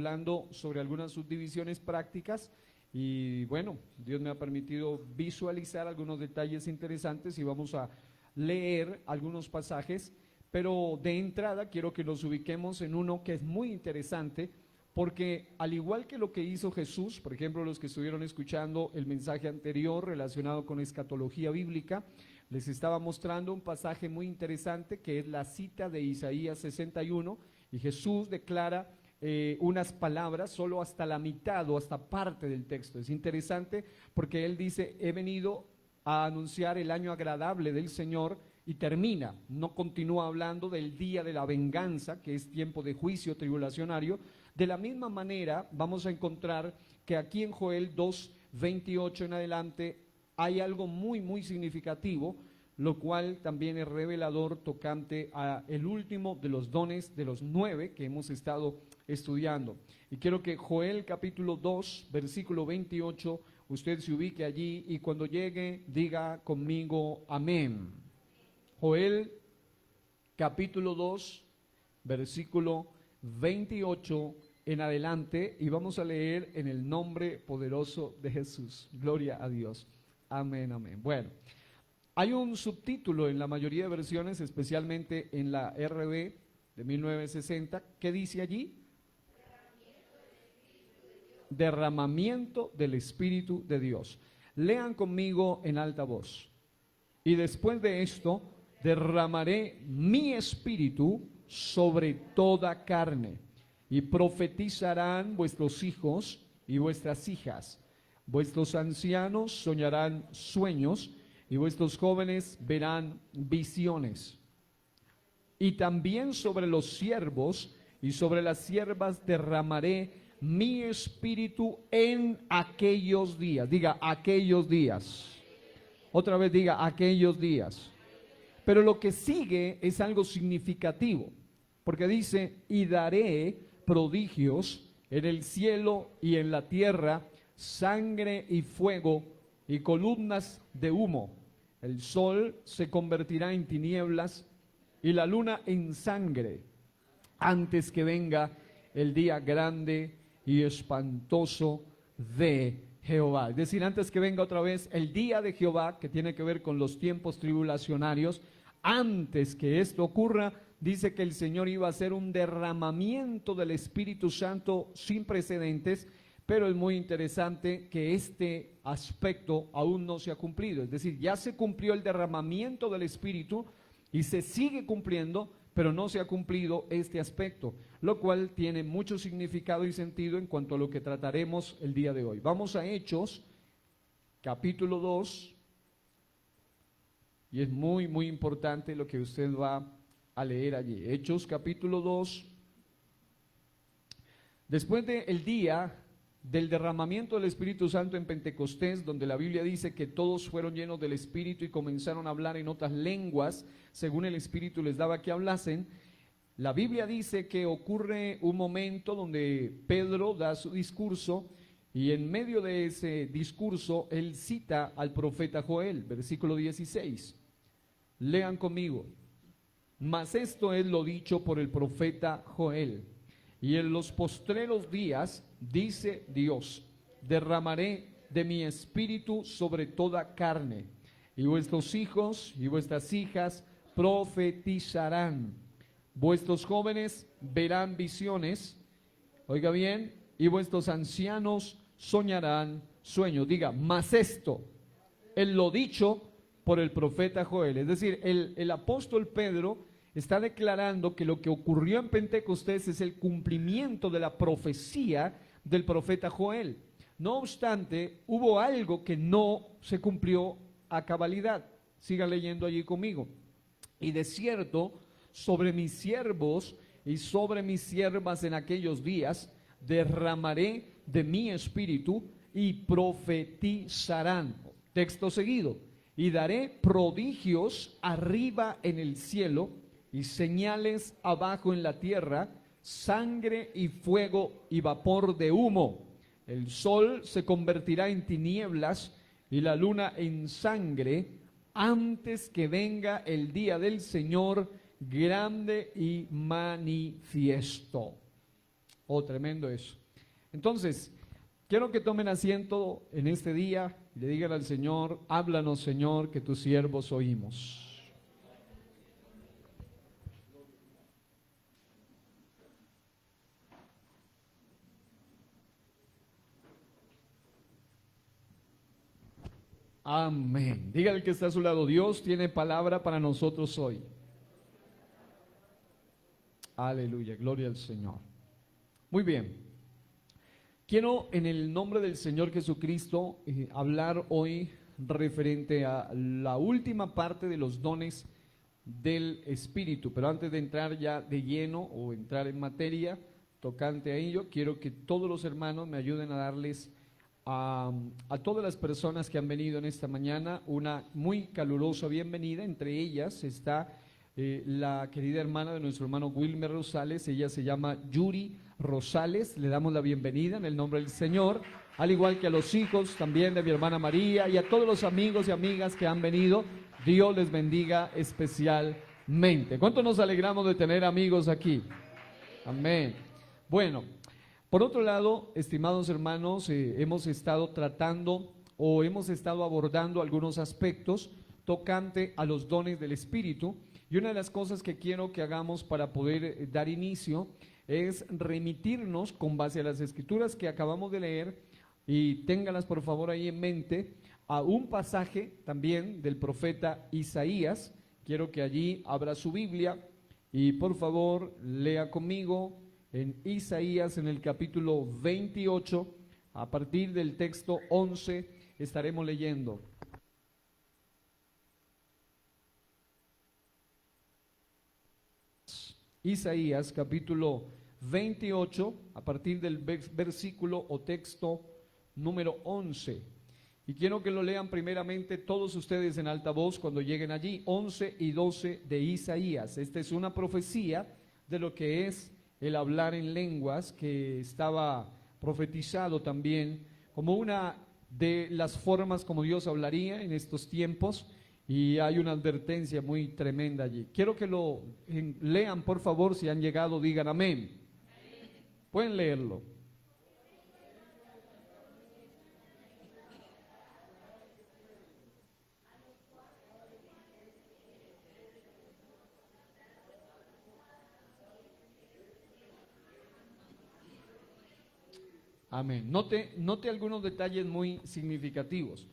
hablando sobre algunas subdivisiones prácticas y bueno, Dios me ha permitido visualizar algunos detalles interesantes y vamos a leer algunos pasajes, pero de entrada quiero que nos ubiquemos en uno que es muy interesante porque al igual que lo que hizo Jesús, por ejemplo, los que estuvieron escuchando el mensaje anterior relacionado con escatología bíblica, les estaba mostrando un pasaje muy interesante que es la cita de Isaías 61 y Jesús declara unas palabras solo hasta la mitad o hasta parte del texto. Es interesante porque él dice, he venido a anunciar el año agradable del Señor y termina, no continúa hablando del día de la venganza, que es tiempo de juicio tribulacionario. De la misma manera vamos a encontrar que aquí en Joel 2:28 en adelante hay algo muy significativo, lo cual también es revelador tocante a el último de los dones de los 9 que hemos estado estudiando. Y quiero que Joel capítulo 2, versículo 28, usted se ubique allí y cuando llegue diga conmigo amén. Joel capítulo 2, versículo 28 en adelante, y vamos a leer en el nombre poderoso de Jesús. Gloria a Dios. Amén, amén. Bueno, hay un subtítulo en la mayoría de versiones, especialmente en la RB de 1960, ¿qué dice allí? Derramamiento del Espíritu de Dios. Lean conmigo en alta voz. Y después de esto, derramaré mi espíritu sobre toda carne, y profetizarán vuestros hijos y vuestras hijas. Vuestros ancianos soñarán sueños, y vuestros jóvenes verán visiones. Y también sobre los siervos y sobre las siervas derramaré mi espíritu en aquellos días. Diga, aquellos días. Otra vez diga, aquellos días. Pero lo que sigue es algo significativo, porque dice, y daré prodigios en el cielo y en la tierra, sangre y fuego y columnas de humo. El sol se convertirá en tinieblas y la luna en sangre, antes que venga el día grande y espantoso de Jehová. Es decir, antes que venga otra vez el día de Jehová, que tiene que ver con los tiempos tribulacionarios, antes que esto ocurra, dice que el Señor iba a hacer un derramamiento del Espíritu Santo sin precedentes, pero es muy interesante que este aspecto aún no se ha cumplido. Es decir, ya se cumplió el derramamiento del Espíritu y se sigue cumpliendo, pero no se ha cumplido este aspecto, lo cual tiene mucho significado y sentido en cuanto a lo que trataremos el día de hoy. Vamos a Hechos, capítulo 2, y es muy importante lo que usted va a leer allí. Hechos, capítulo 2. Después del día del derramamiento del Espíritu Santo en Pentecostés, donde la Biblia dice que todos fueron llenos del Espíritu y comenzaron a hablar en otras lenguas, según el Espíritu les daba que hablasen. La Biblia dice que ocurre un momento donde Pedro da su discurso y en medio de ese discurso él cita al profeta Joel, versículo 16. Lean conmigo. Mas esto es lo dicho por el profeta Joel. Y en los postreros días, dice Dios, derramaré de mi espíritu sobre toda carne, y vuestros hijos y vuestras hijas profetizarán, vuestros jóvenes verán visiones, oiga bien, y vuestros ancianos soñarán sueños. Diga, mas esto es lo dicho por el profeta Joel. Es decir, el apóstol Pedro está declarando que lo que ocurrió en Pentecostés es el cumplimiento de la profecía del profeta Joel. No obstante, hubo algo que no se cumplió a cabalidad. Siga leyendo allí conmigo. Y de cierto, sobre mis siervos y sobre mis siervas en aquellos días, derramaré de mi espíritu y profetizarán. Texto seguido. Y daré prodigios arriba en el cielo y señales abajo en la tierra, sangre y fuego y vapor de humo. El sol se convertirá en tinieblas y la luna en sangre, antes que venga el día del Señor grande y manifiesto. Oh, tremendo eso. Entonces, quiero que tomen asiento en este día y le digan al Señor, háblanos Señor, que tus siervos oímos. Amén. Dígale que está a su lado, Dios tiene palabra para nosotros hoy. Aleluya, gloria al Señor. Muy bien. Quiero en el nombre del Señor Jesucristo hablar hoy referente a la última parte de los dones del Espíritu. Pero antes de entrar ya de lleno o entrar en materia tocante a ello, quiero que todos los hermanos me ayuden a darles a todas las personas que han venido en esta mañana una muy calurosa bienvenida. Entre ellas está la querida hermana de nuestro hermano Wilmer Rosales. Ella se llama Yuri Rosales. Le damos la bienvenida en el nombre del Señor, al igual que a los hijos también de mi hermana María y a todos los amigos y amigas que han venido. Dios les bendiga especialmente. ¿Cuánto nos alegramos de tener amigos aquí? Amén. Bueno, por otro lado, estimados hermanos, hemos estado tratando o hemos estado abordando algunos aspectos tocante a los dones del Espíritu, y una de las cosas que quiero que hagamos para poder dar inicio es remitirnos con base a las escrituras que acabamos de leer, y ténganlas por favor ahí en mente, a un pasaje también del profeta Isaías. Quiero que allí abra su Biblia y por favor lea conmigo en Isaías, en el capítulo 28, a partir del texto 11 estaremos leyendo. Isaías capítulo 28, a partir del versículo o texto número 11. Y quiero que lo lean primeramente todos ustedes en alta voz cuando lleguen allí, 11 y 12 de Isaías. Esta es una profecía de lo que es el hablar en lenguas, que estaba profetizado también como una de las formas como Dios hablaría en estos tiempos, y hay una advertencia muy tremenda allí. Quiero que lo lean, por favor. Si han llegado, digan amén. Pueden leerlo. Amén. Note algunos detalles muy significativos,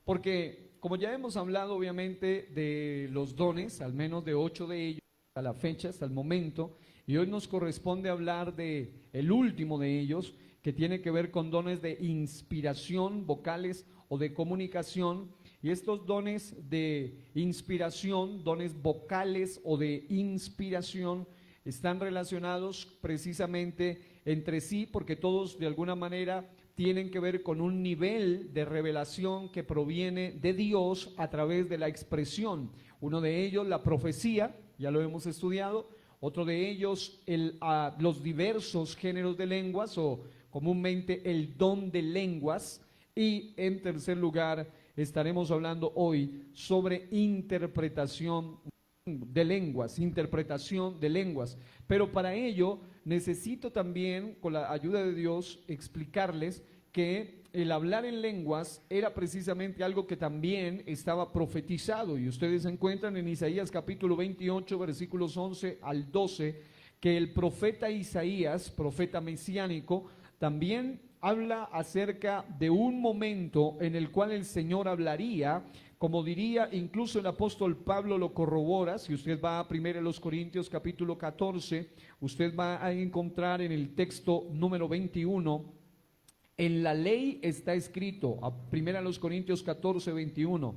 porque como ya hemos hablado obviamente de los dones, al menos de 8 de ellos a la fecha, hasta el momento, y hoy nos corresponde hablar de el último de ellos, que tiene que ver con dones de inspiración vocales o de comunicación. Y estos dones de inspiración, dones vocales o de inspiración, están relacionados precisamente entre sí, porque todos de alguna manera tienen que ver con un nivel de revelación que proviene de Dios a través de la expresión. Uno de ellos, la profecía, ya lo hemos estudiado. Otro de ellos, los diversos géneros de lenguas, o comúnmente el don de lenguas. Y en tercer lugar, estaremos hablando hoy sobre interpretación de lenguas. Pero para ello necesito también, con la ayuda de Dios, explicarles que el hablar en lenguas era precisamente algo que también estaba profetizado, y ustedes encuentran en Isaías capítulo 28 versículos 11 al 12 que el profeta Isaías, profeta mesiánico, también habla acerca de un momento en el cual el Señor hablaría, como diría, incluso el apóstol Pablo lo corrobora. Si usted va a 1 Corintios capítulo 14, usted va a encontrar en el texto número 21, en la ley está escrito, a 1 Corintios 14, 21,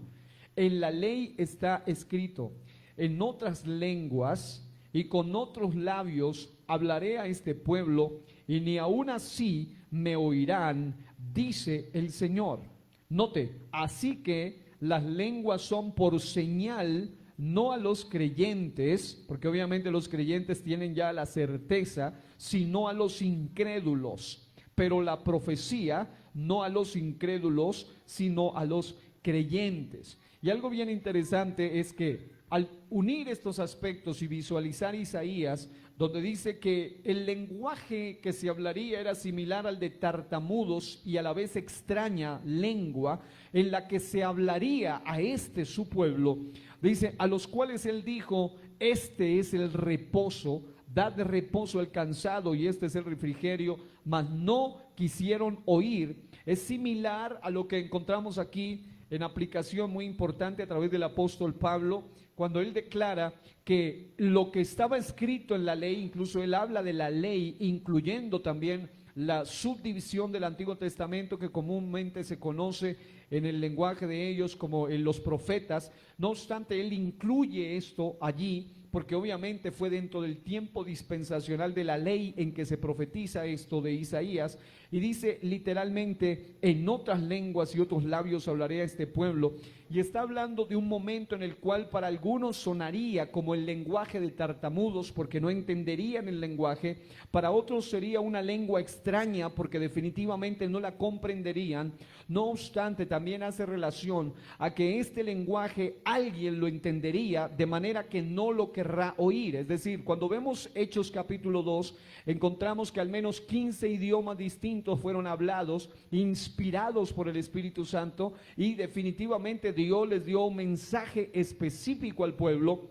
en la ley está escrito, en otras lenguas y con otros labios hablaré a este pueblo, y ni aun así me oirán, dice el Señor. Note, así que las lenguas son por señal, no a los creyentes, porque obviamente los creyentes tienen ya la certeza, sino a los incrédulos. Pero la profecía no a los incrédulos, sino a los creyentes. Y algo bien interesante es que al unir estos aspectos y visualizar Isaías, donde dice que el lenguaje que se hablaría era similar al de tartamudos y a la vez extraña lengua en la que se hablaría a este su pueblo. Dice, a los cuales él dijo, este es el reposo, dad reposo al cansado y este es el refrigerio, mas no quisieron oír. Es similar a lo que encontramos aquí en aplicación muy importante a través del apóstol Pablo, cuando él declara que lo que estaba escrito en la ley, incluso él habla de la ley, incluyendo también la subdivisión del Antiguo Testamento que comúnmente se conoce en el lenguaje de ellos como en los profetas. No obstante, él incluye esto allí porque obviamente fue dentro del tiempo dispensacional de la ley en que se profetiza esto de Isaías, y dice literalmente, en otras lenguas y otros labios hablaré a este pueblo, y está hablando de un momento en el cual para algunos sonaría como el lenguaje de tartamudos porque no entenderían el lenguaje, para otros sería una lengua extraña porque definitivamente no la comprenderían. No obstante, también hace relación a que este lenguaje alguien lo entendería de manera que no lo querrá oír. Es decir, cuando vemos Hechos capítulo 2, encontramos que al menos 15 idiomas distintos fueron hablados, inspirados por el Espíritu Santo, y definitivamente Dios les dio un mensaje específico al pueblo.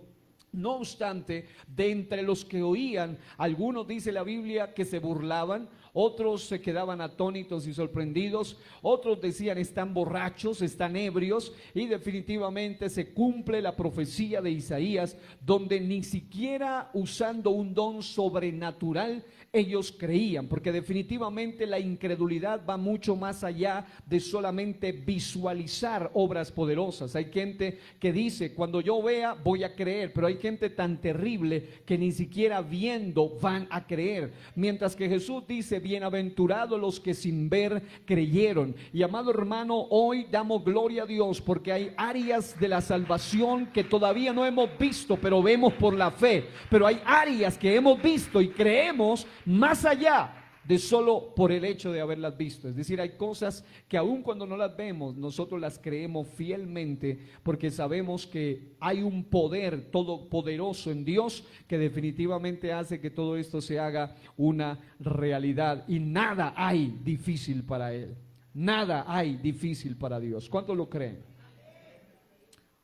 No obstante, de entre los que oían, algunos dice la Biblia que se burlaban, otros se quedaban atónitos y sorprendidos, otros decían están borrachos, están ebrios, y definitivamente se cumple la profecía de Isaías, donde ni siquiera usando un don sobrenatural ellos creían, porque definitivamente la incredulidad va mucho más allá de solamente visualizar obras poderosas. Hay gente que dice, cuando yo vea voy a creer, pero hay gente tan terrible que ni siquiera viendo van a creer, mientras que Jesús dice, bienaventurados los que sin ver creyeron. Y amado hermano, hoy damos gloria a Dios porque hay áreas de la salvación que todavía no hemos visto, pero vemos por la fe, pero hay áreas que hemos visto y creemos más allá de solo por el hecho de haberlas visto. Es decir, hay cosas que aun cuando no las vemos, nosotros las creemos fielmente porque sabemos que hay un poder todopoderoso en Dios que definitivamente hace que todo esto se haga una realidad, y nada hay difícil para Él. Nada hay difícil para Dios. ¿Cuántos lo creen?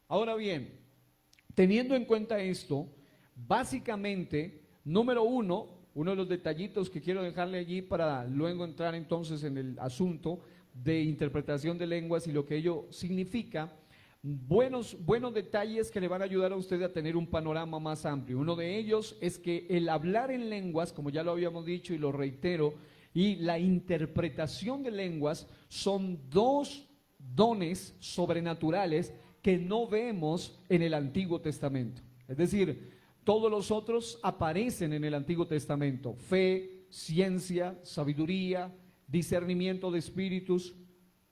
Ahora bien, teniendo en cuenta esto, básicamente, número uno de los detallitos que quiero dejarle allí para luego entrar entonces en el asunto de interpretación de lenguas y lo que ello significa, buenos detalles que le van a ayudar a usted a tener un panorama más amplio. Uno de ellos es que el hablar en lenguas, como ya lo habíamos dicho y lo reitero, y la interpretación de lenguas son dos dones sobrenaturales que no vemos en el Antiguo Testamento. Es decir, todos los otros aparecen en el Antiguo Testamento: fe, ciencia, sabiduría, discernimiento de espíritus.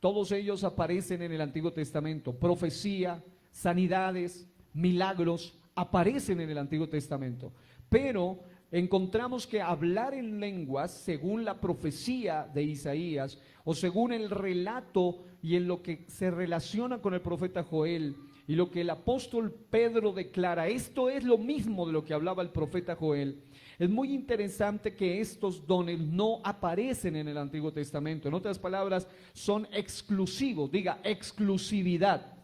Todos ellos aparecen en el Antiguo Testamento. Profecía, sanidades, milagros, aparecen en el Antiguo Testamento. Pero encontramos que hablar en lenguas, según la profecía de Isaías, o según el relato y en lo que se relaciona con el profeta Joel, y lo que el apóstol Pedro declara, esto es lo mismo de lo que hablaba el profeta Joel. Es muy interesante que estos dones no aparecen en el Antiguo Testamento. En otras palabras, son exclusivos. Diga exclusividad.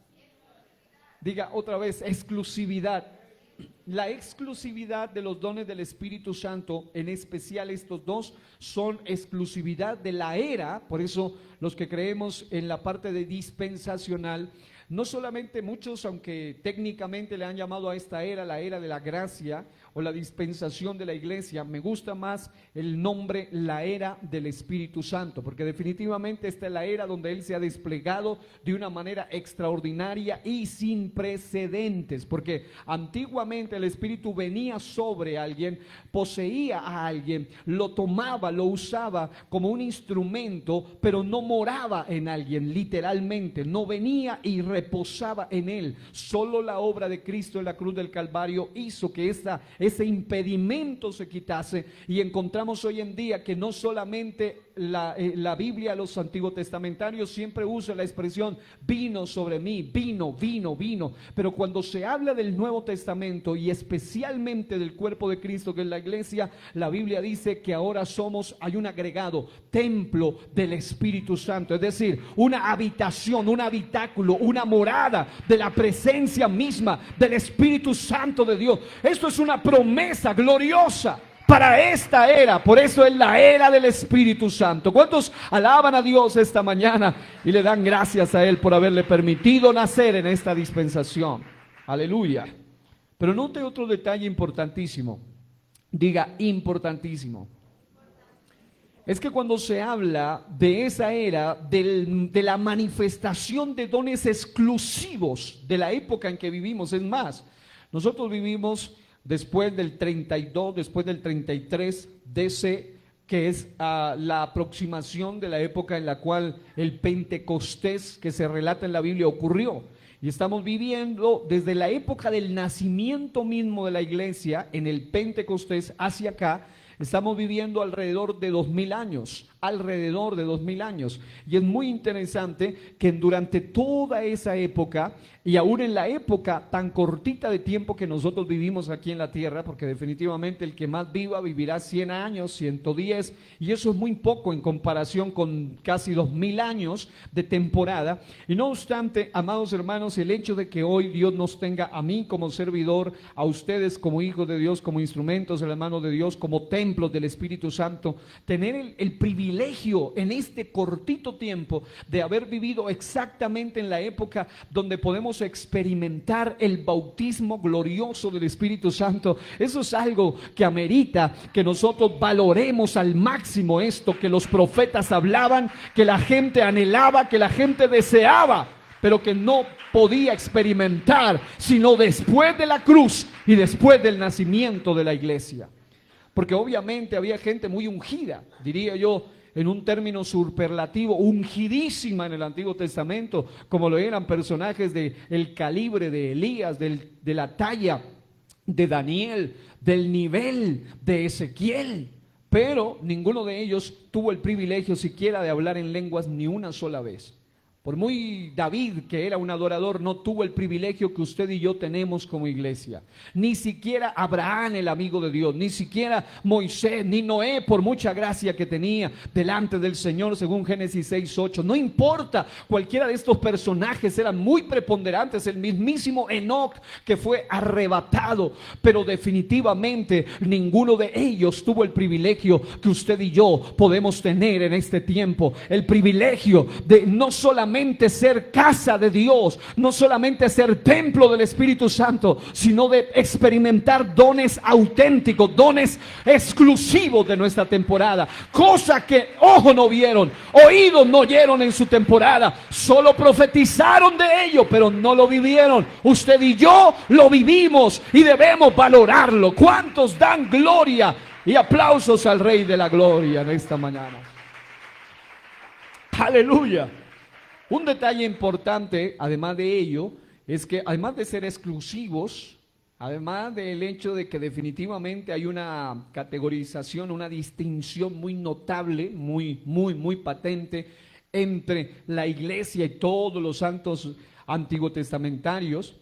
Diga otra vez exclusividad. La exclusividad de los dones del Espíritu Santo, en especial estos dos, son exclusividad de la era. Por eso los que creemos en la parte de dispensacional, no solamente muchos, aunque técnicamente le han llamado a esta era la era de la gracia o la dispensación de la iglesia, me gusta más el nombre la era del Espíritu Santo, porque definitivamente esta es la era donde Él se ha desplegado de una manera extraordinaria y sin precedentes, porque antiguamente el Espíritu venía sobre alguien, poseía a alguien, lo tomaba, lo usaba como un instrumento, pero no moraba en alguien, literalmente, no venía y reposaba en él. Solo la obra de Cristo en la cruz del Calvario hizo que ese impedimento se quitase, y encontramos hoy en día que no solamente la Biblia, los antiguos testamentarios siempre usan la expresión vino sobre mí, vino, vino, vino. Pero cuando se habla del Nuevo Testamento y especialmente del cuerpo de Cristo que es la iglesia, la Biblia dice que ahora hay un agregado, templo del Espíritu Santo. Es decir, una habitación, un habitáculo, una morada de la presencia misma del Espíritu Santo de Dios. Esto es una promesa gloriosa para esta era. Por eso es la era del Espíritu Santo. ¿Cuántos alaban a Dios esta mañana y le dan gracias a Él por haberle permitido nacer en esta dispensación? Aleluya. Pero note otro detalle importantísimo. Diga, importantísimo. Es que cuando se habla de esa era, de la manifestación de dones exclusivos de la época en que vivimos, es más, nosotros vivimos después del 32, después del 33 DC, que es la aproximación de la época en la cual el Pentecostés que se relata en la Biblia ocurrió. Y estamos viviendo desde la época del nacimiento mismo de la iglesia, en el Pentecostés hacia acá, estamos viviendo alrededor de 2000 años, alrededor de 2000 años. Y es muy interesante que durante toda esa época, y aún en la época tan cortita de tiempo que nosotros vivimos aquí en la tierra, porque definitivamente el que más viva vivirá 100 años, 110, y eso es muy poco en comparación con casi 2000 años de temporada. Y no obstante, amados hermanos, el hecho de que hoy Dios nos tenga a mí como servidor, a ustedes como hijos de Dios, como instrumentos en las manos de Dios, como templos del Espíritu Santo, tener el privilegio en este cortito tiempo de haber vivido exactamente en la época donde podemos experimentar el bautismo glorioso del Espíritu Santo. Eso es algo que amerita que nosotros valoremos al máximo esto que los profetas hablaban, que la gente anhelaba, que la gente deseaba, pero que no podía experimentar sino después de la cruz y después del nacimiento de la iglesia. Porque obviamente había gente muy ungida, diría yo, en un término superlativo, ungidísima en el Antiguo Testamento, como lo eran personajes del calibre de Elías, de la talla de Daniel, del nivel de Ezequiel. Pero ninguno de ellos tuvo el privilegio siquiera de hablar en lenguas ni una sola vez. Por muy David, que era un adorador, no tuvo el privilegio que usted y yo tenemos como iglesia. Ni siquiera Abraham, el amigo de Dios, ni siquiera Moisés, ni Noé, por mucha gracia que tenía delante del Señor, según Génesis 6:8. No importa, cualquiera de estos personajes eran muy preponderantes. El mismísimo Enoc, que fue arrebatado, pero definitivamente ninguno de ellos tuvo el privilegio que usted y yo podemos tener en este tiempo. El privilegio de no solamente ser casa de Dios, no solamente ser templo del Espíritu Santo, sino de experimentar dones auténticos, dones exclusivos de nuestra temporada, cosa que ojos no vieron, oídos no oyeron en su temporada, solo profetizaron de ello, pero no lo vivieron. Usted y yo lo vivimos y debemos valorarlo. ¿Cuántos dan gloria y aplausos al Rey de la Gloria en esta mañana? Aleluya. Un detalle importante, además de ello, es que además de ser exclusivos, además del hecho de que definitivamente hay una categorización, una distinción muy notable, muy patente entre la iglesia y todos los santos antiguotestamentarios,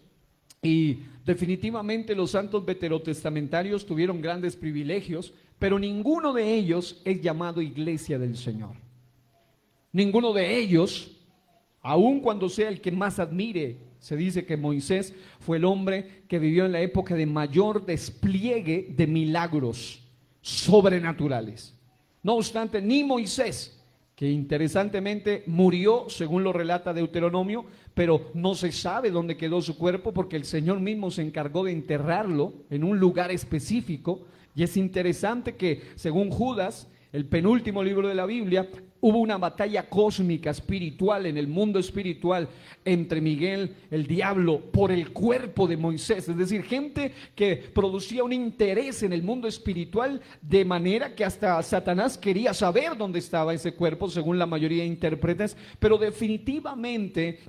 y definitivamente los santos veterotestamentarios tuvieron grandes privilegios, pero ninguno de ellos es llamado iglesia del Señor. Ninguno de ellos, aun cuando sea el que más admire, se dice que Moisés fue el hombre que vivió en la época de mayor despliegue de milagros sobrenaturales. No obstante, ni Moisés, que interesantemente murió, según lo relata Deuteronomio, pero no se sabe dónde quedó su cuerpo porque el Señor mismo se encargó de enterrarlo en un lugar específico. Y es interesante que, según Judas, el penúltimo libro de la Biblia, hubo una batalla cósmica espiritual en el mundo espiritual entre Miguel, el diablo, por el cuerpo de Moisés. Es decir, gente que producía un interés en el mundo espiritual de manera que hasta Satanás quería saber dónde estaba ese cuerpo, según la mayoría de intérpretes, pero definitivamente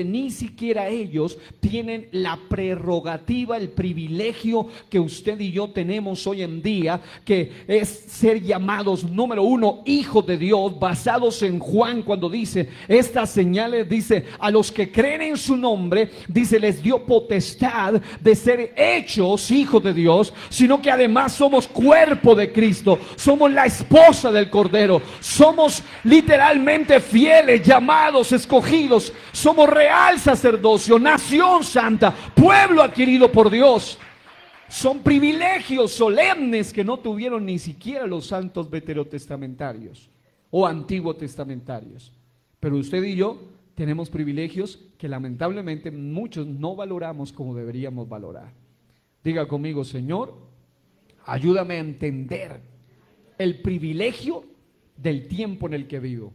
ni siquiera ellos tienen la prerrogativa, el privilegio que usted y yo tenemos hoy en día, que es ser llamados, número uno, hijos de Dios, basados en Juan cuando dice estas señales, dice, a los que creen en su nombre, dice, les dio potestad de ser hechos hijos de Dios, sino que además somos cuerpo de Cristo, somos la esposa del Cordero, somos literalmente fieles, llamados, escogidos, somos real sacerdocio, nación santa, pueblo adquirido por Dios. Son privilegios solemnes que no tuvieron ni siquiera los santos veterotestamentarios o antiguo testamentarios. Pero usted y yo tenemos privilegios que lamentablemente muchos no valoramos como deberíamos valorar. Diga conmigo: Señor, ayúdame a entender el privilegio del tiempo en el que vivo.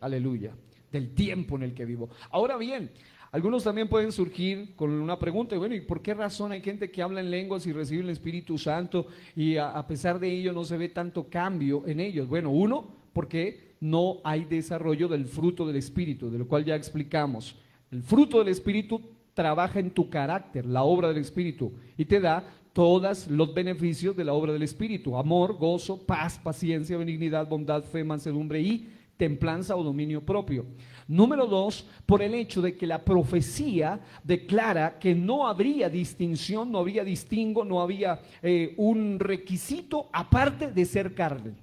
Aleluya, del tiempo en el que vivo. Ahora bien, algunos también pueden surgir con una pregunta, bueno, ¿y por qué razón hay gente que habla en lenguas y recibe el Espíritu Santo y a pesar de ello no se ve tanto cambio en ellos? Bueno, uno, porque no hay desarrollo del fruto del Espíritu, de lo cual ya explicamos. El fruto del Espíritu trabaja en tu carácter, la obra del Espíritu, y te da todos los beneficios de la obra del Espíritu: amor, gozo, paz, paciencia, benignidad, bondad, fe, mansedumbre y templanza o dominio propio. Número dos, por el hecho de que la profecía declara que no habría distinción, no habría distingo, no había un requisito aparte de ser carne.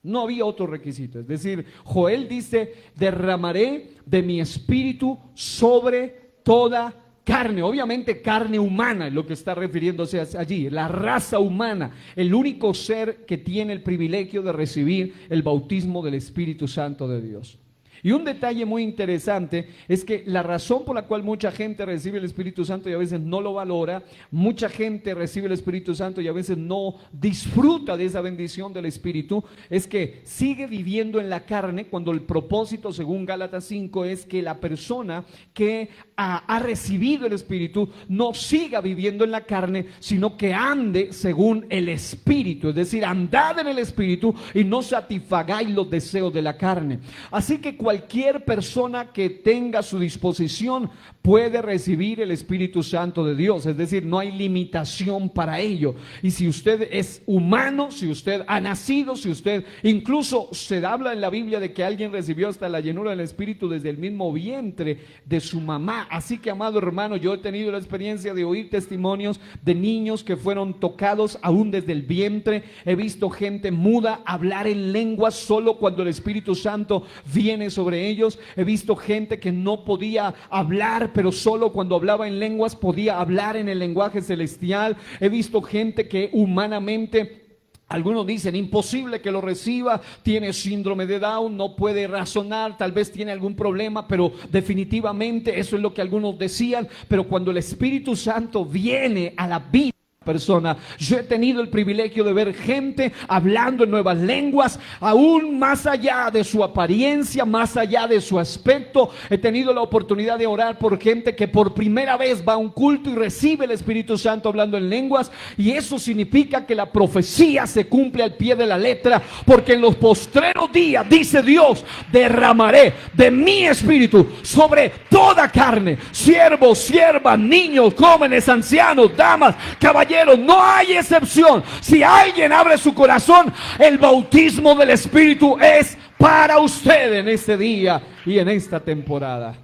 No había otro requisito. Es decir, Joel dice: derramaré de mi espíritu sobre toda carne. Obviamente carne humana es lo que está refiriéndose allí, la raza humana, el único ser que tiene el privilegio de recibir el bautismo del Espíritu Santo de Dios. Y un detalle muy interesante es que la razón por la cual mucha gente recibe el Espíritu Santo y a veces no lo valora, mucha gente recibe el Espíritu Santo y a veces no disfruta de esa bendición del Espíritu, es que sigue viviendo en la carne, cuando el propósito, según Gálatas 5, es que la persona que ha recibido el Espíritu no siga viviendo en la carne, sino que ande según el Espíritu. Es decir, andad en el Espíritu y no satisfagáis los deseos de la carne. Así que cualquier persona que tenga a su disposición puede recibir el Espíritu Santo de Dios. Es decir, no hay limitación para ello. Y si usted es humano, si usted ha nacido, si usted, incluso se habla en la Biblia de que alguien recibió hasta la llenura del Espíritu desde el mismo vientre de su mamá. Así que, amado hermano, yo he tenido la experiencia de oír testimonios de niños que fueron tocados aún desde el vientre. He visto gente muda hablar en lenguas solo cuando el Espíritu Santo viene sobre ellos. He visto gente que no podía hablar, pero solo cuando hablaba en lenguas podía hablar en el lenguaje celestial. He visto gente que humanamente, algunos dicen imposible que lo reciba, tiene síndrome de Down, no puede razonar, tal vez tiene algún problema, pero definitivamente eso es lo que algunos decían. Pero cuando el Espíritu Santo viene a la vida persona, yo he tenido el privilegio de ver gente hablando en nuevas lenguas, aún más allá de su apariencia, más allá de su aspecto. He tenido la oportunidad de orar por gente que por primera vez va a un culto y recibe el Espíritu Santo hablando en lenguas, y eso significa que la profecía se cumple al pie de la letra, porque en los postreros días, dice Dios, derramaré de mi espíritu sobre toda carne, siervos, siervas, niños, jóvenes, ancianos, damas, caballeros. No hay excepción. Si alguien abre su corazón, el bautismo del Espíritu es para usted en este día y en esta temporada.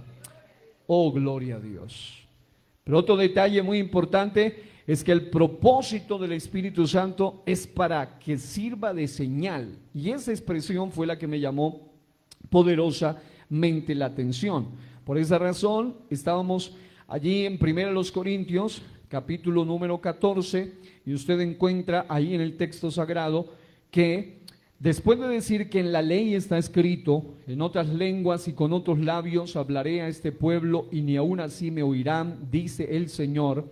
Oh, gloria a Dios. Pero otro detalle muy importante es que el propósito del Espíritu Santo es para que sirva de señal. Y esa expresión fue la que me llamó poderosamente la atención. Por esa razón estábamos allí en 1 Corintios capítulo número 14, y usted encuentra ahí en el texto sagrado que después de decir que en la ley está escrito: en otras lenguas y con otros labios hablaré a este pueblo y ni aún así me oirán, dice el Señor.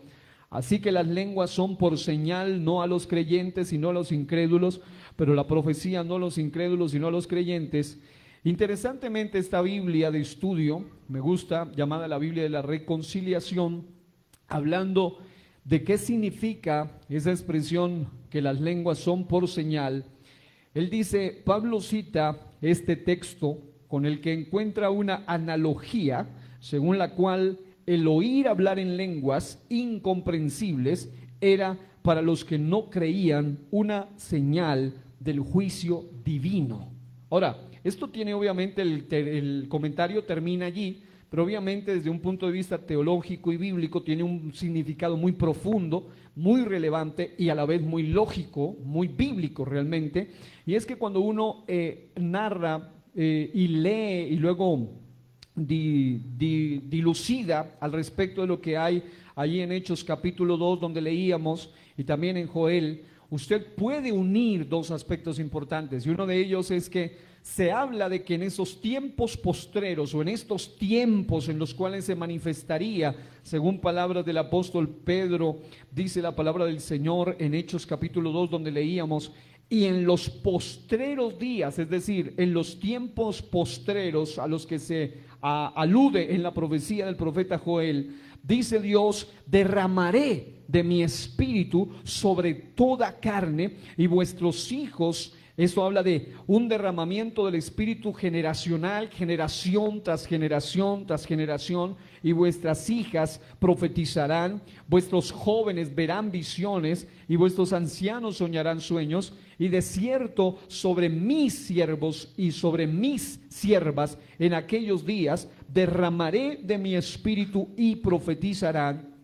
Así que las lenguas son por señal, no a los creyentes, sino a los incrédulos, pero la profecía no a los incrédulos, sino a los creyentes. Interesantemente, esta Biblia de estudio, me gusta, llamada la Biblia de la Reconciliación, hablando de qué significa esa expresión que las lenguas son por señal. Él dice, Pablo cita este texto con el que encuentra una analogía según la cual el oír hablar en lenguas incomprensibles era para los que no creían una señal del juicio divino. Ahora, esto tiene obviamente, el comentario termina allí, pero obviamente desde un punto de vista teológico y bíblico tiene un significado muy profundo, muy relevante y a la vez muy lógico, muy bíblico realmente. Y es que cuando uno narra y lee y luego dilucida al respecto de lo que hay allí en Hechos capítulo 2 donde leíamos y también en Joel, usted puede unir dos aspectos importantes, y uno de ellos es que se habla de que en esos tiempos postreros o en estos tiempos en los cuales se manifestaría, según palabras del apóstol Pedro, dice la palabra del Señor en Hechos capítulo 2 donde leíamos, y en los postreros días, es decir, en los tiempos postreros a los que se alude en la profecía del profeta Joel, dice Dios, derramaré de mi espíritu sobre toda carne y vuestros hijos. Esto habla de un derramamiento del espíritu generacional, generación tras generación tras generación, y vuestras hijas profetizarán, vuestros jóvenes verán visiones y vuestros ancianos soñarán sueños, y de cierto sobre mis siervos y sobre mis siervas en aquellos días derramaré de mi espíritu y profetizarán.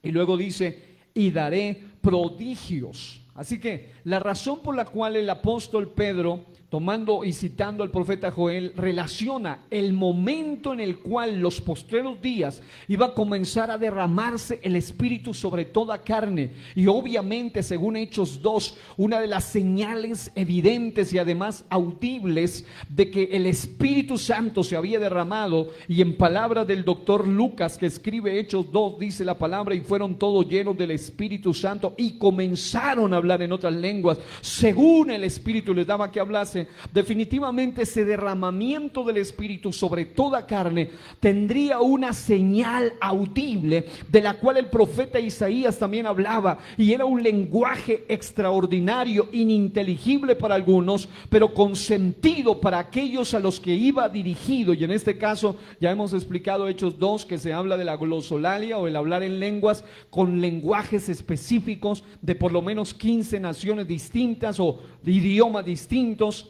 Y luego dice, y daré prodigios. Así que la razón por la cual el apóstol Pedro, tomando y citando al profeta Joel, relaciona el momento en el cual los postreros días iba a comenzar a derramarse el Espíritu sobre toda carne, y obviamente según Hechos 2, una de las señales evidentes y además audibles de que el Espíritu Santo se había derramado, y en palabras del doctor Lucas que escribe Hechos 2, dice la palabra, y fueron todos llenos del Espíritu Santo y comenzaron a hablar en otras lenguas, según el Espíritu les daba que hablase. Definitivamente ese derramamiento del Espíritu sobre toda carne tendría una señal audible de la cual el profeta Isaías también hablaba, y era un lenguaje extraordinario, ininteligible para algunos, pero con sentido para aquellos a los que iba dirigido. Y en este caso ya hemos explicado Hechos 2 que se habla de la glosolalia o el hablar en lenguas con lenguajes específicos de por lo menos 15 naciones distintas o de idiomas distintos,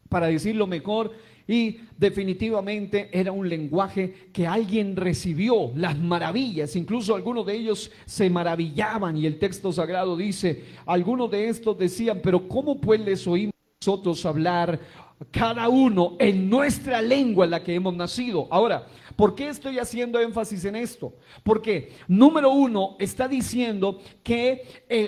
para decirlo mejor, y definitivamente era un lenguaje que alguien recibió las maravillas. Incluso algunos de ellos se maravillaban, y el texto sagrado dice, algunos de estos decían, pero ¿cómo pues les oímos nosotros hablar cada uno en nuestra lengua en la que hemos nacido? Ahora, ¿por qué estoy haciendo énfasis en esto? Porque, número uno, está diciendo que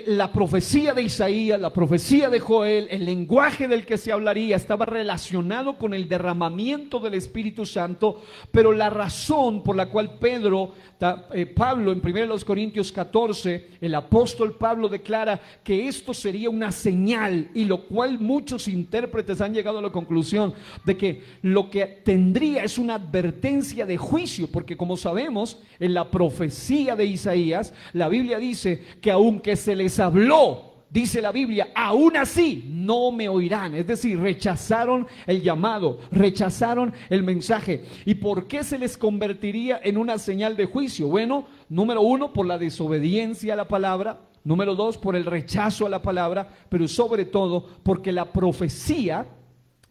la profecía de Isaías, la profecía de Joel, el lenguaje del que se hablaría estaba relacionado con el derramamiento del Espíritu Santo, pero la razón por la cual Pablo, en 1 Corintios 14, el apóstol Pablo declara que esto sería una señal, y lo cual muchos intérpretes han llegado a la conclusión de que lo que tendría es una advertencia de juicio, porque como sabemos, en la profecía de Isaías, la Biblia dice que aunque se les habló, dice la Biblia, aún así no me oirán. Es decir, rechazaron el llamado, rechazaron el mensaje. ¿Y por qué se les convertiría en una señal de juicio? Bueno, número uno, por la desobediencia a la palabra. Número dos, por el rechazo a la palabra. Pero sobre todo, porque la profecía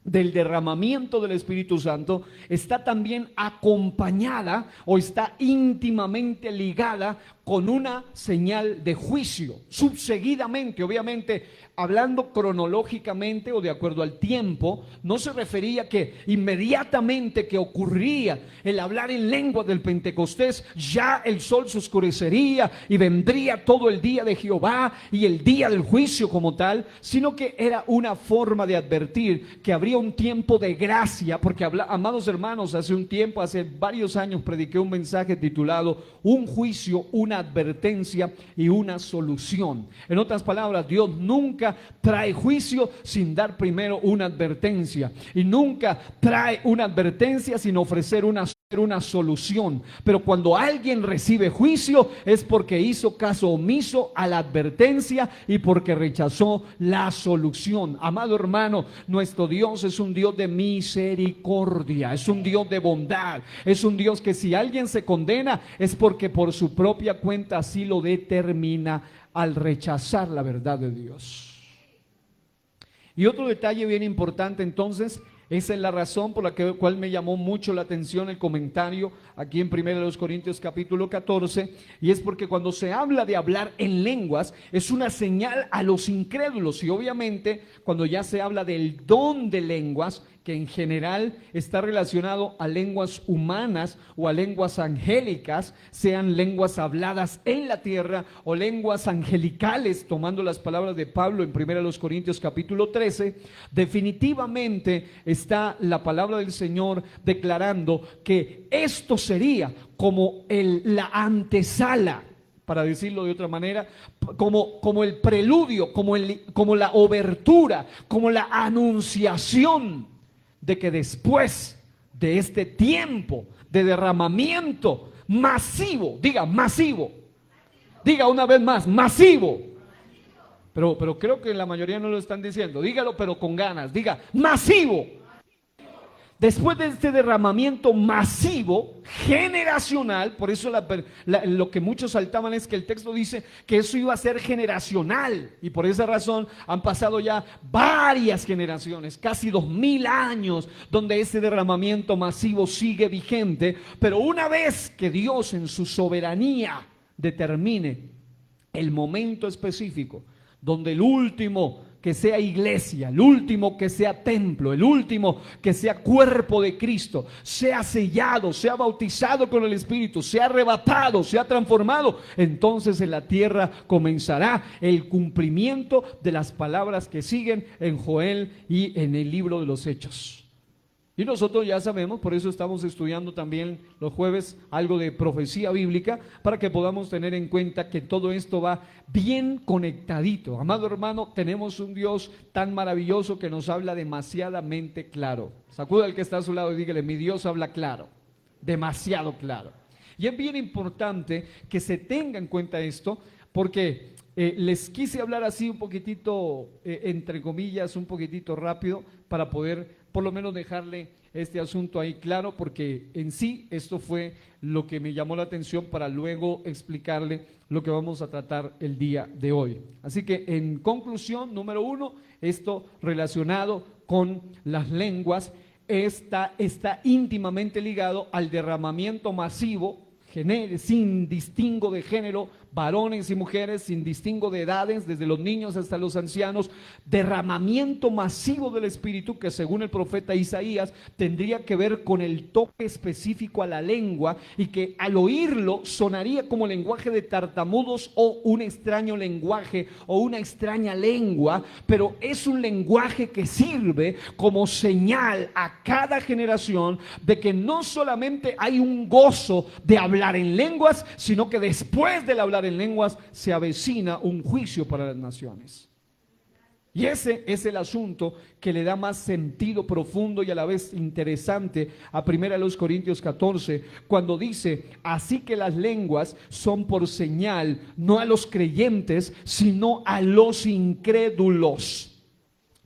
del derramamiento del Espíritu Santo está también acompañada o está íntimamente ligada con una señal de juicio, subseguidamente. Obviamente, hablando cronológicamente o de acuerdo al tiempo, no se refería que inmediatamente que ocurría el hablar en lengua del Pentecostés, ya el sol se oscurecería y vendría todo el día de Jehová y el día del juicio como tal, sino que era una forma de advertir que habría un tiempo de gracia, porque amados hermanos, hace varios años prediqué un mensaje titulado Un juicio, una una advertencia y una solución. En otras palabras, Dios nunca trae juicio sin dar primero una advertencia, y nunca trae una advertencia sin ofrecer una solución. Pero cuando alguien recibe juicio es porque hizo caso omiso a la advertencia y porque rechazó la solución. Amado hermano, nuestro Dios es un Dios de misericordia, es un Dios de bondad, es un Dios que si alguien se condena es porque por su propia cuenta así lo determina al rechazar la verdad de Dios. Y otro detalle bien importante entonces, esa es la razón por la cual me llamó mucho la atención el comentario aquí en 1 Corintios capítulo 14, y es porque cuando se habla de hablar en lenguas es una señal a los incrédulos, y obviamente cuando ya se habla del don de lenguas, que en general está relacionado a lenguas humanas o a lenguas angélicas, sean lenguas habladas en la tierra o lenguas angelicales, tomando las palabras de Pablo en 1 Corintios capítulo 13, definitivamente está la palabra del Señor declarando que esto sería como la antesala, para decirlo de otra manera, como el preludio, como la obertura, como la anunciación de que después de este tiempo de derramamiento masivo, diga una vez más, masivo. Pero creo que la mayoría no lo están diciendo, dígalo pero con ganas, diga masivo. Después de este derramamiento masivo, generacional, por eso lo que muchos saltaban es que el texto dice que eso iba a ser generacional, y por esa razón han pasado ya varias generaciones, casi 2000 años, donde ese derramamiento masivo sigue vigente. Pero una vez que Dios en su soberanía determine el momento específico, donde el último que sea iglesia, el último que sea templo, el último que sea cuerpo de Cristo, sea sellado, sea bautizado con el Espíritu, sea arrebatado, sea transformado, entonces en la tierra comenzará el cumplimiento de las palabras que siguen en Joel y en el libro de los Hechos. Y nosotros ya sabemos, por eso estamos estudiando también los jueves algo de profecía bíblica, para que podamos tener en cuenta que todo esto va bien conectadito. Amado hermano, tenemos un Dios tan maravilloso que nos habla demasiadamente claro. Sacuda al que está a su lado y dígale: mi Dios habla claro, demasiado claro. Y es bien importante que se tenga en cuenta esto, porque les quise hablar así un poquitito, entre comillas, un poquitito rápido, para poder por lo menos dejarle este asunto ahí claro, porque en sí esto fue lo que me llamó la atención para luego explicarle lo que vamos a tratar el día de hoy. Así que en conclusión, número 1, esto relacionado con las lenguas está íntimamente ligado al derramamiento masivo, sin distingo de género, varones y mujeres, sin distingo de edades, desde los niños hasta los ancianos, derramamiento masivo del Espíritu que según el profeta Isaías tendría que ver con el toque específico a la lengua, y que al oírlo sonaría como lenguaje de tartamudos o un extraño lenguaje o una extraña lengua, pero es un lenguaje que sirve como señal a cada generación de que no solamente hay un gozo de hablar en lenguas, sino que después del hablar en lenguas se avecina un juicio para las naciones. Y ese es el asunto que le da más sentido profundo y a la vez interesante a 1 Corintios 14, cuando dice: así que las lenguas son por señal, no a los creyentes, sino a los incrédulos.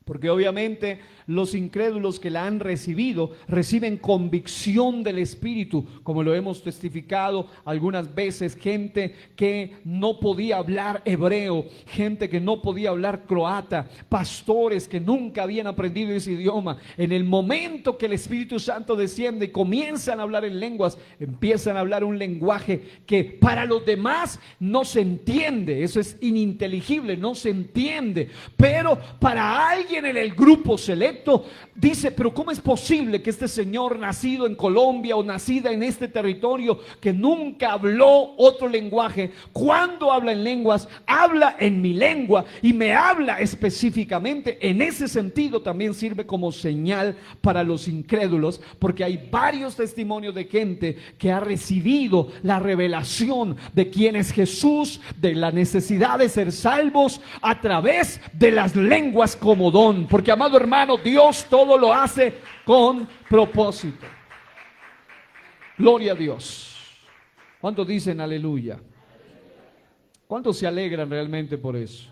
Porque obviamente los incrédulos que la han recibido reciben convicción del Espíritu, como lo hemos testificado algunas veces. Gente que no podía hablar hebreo, gente que no podía hablar croata, pastores que nunca habían aprendido ese idioma, en el momento que el Espíritu Santo desciende y comienzan a hablar en lenguas, empiezan a hablar un lenguaje que para los demás no se entiende, eso es ininteligible, no se entiende, pero para alguien en el grupo celeste dialecto, dice, pero ¿cómo es posible que este señor nacido en Colombia o nacida en este territorio que nunca habló otro lenguaje, cuando habla en lenguas, habla en mi lengua y me habla específicamente? En ese sentido también sirve como señal para los incrédulos, porque hay varios testimonios de gente que ha recibido la revelación de quién es Jesús, de la necesidad de ser salvos a través de las lenguas como don, porque, amado hermano, Dios todo lo hace con propósito. Gloria a Dios. ¿Cuántos dicen aleluya? ¿Cuántos se alegran realmente por eso?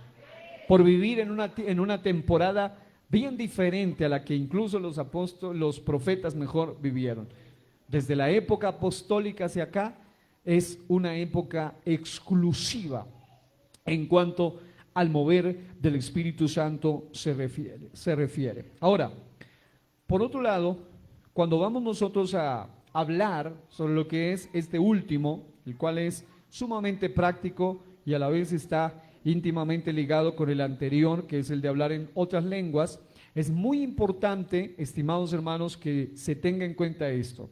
Por vivir en una temporada bien diferente a la que incluso los apóstoles, los profetas mejor vivieron. Desde la época apostólica hacia acá es una época exclusiva en cuanto al mover del Espíritu Santo se refiere. Ahora, por otro lado, cuando vamos nosotros a hablar sobre lo que es este último, el cual es sumamente práctico y a la vez está íntimamente ligado con el anterior, que es el de hablar en otras lenguas, es muy importante, estimados hermanos, que se tenga en cuenta esto.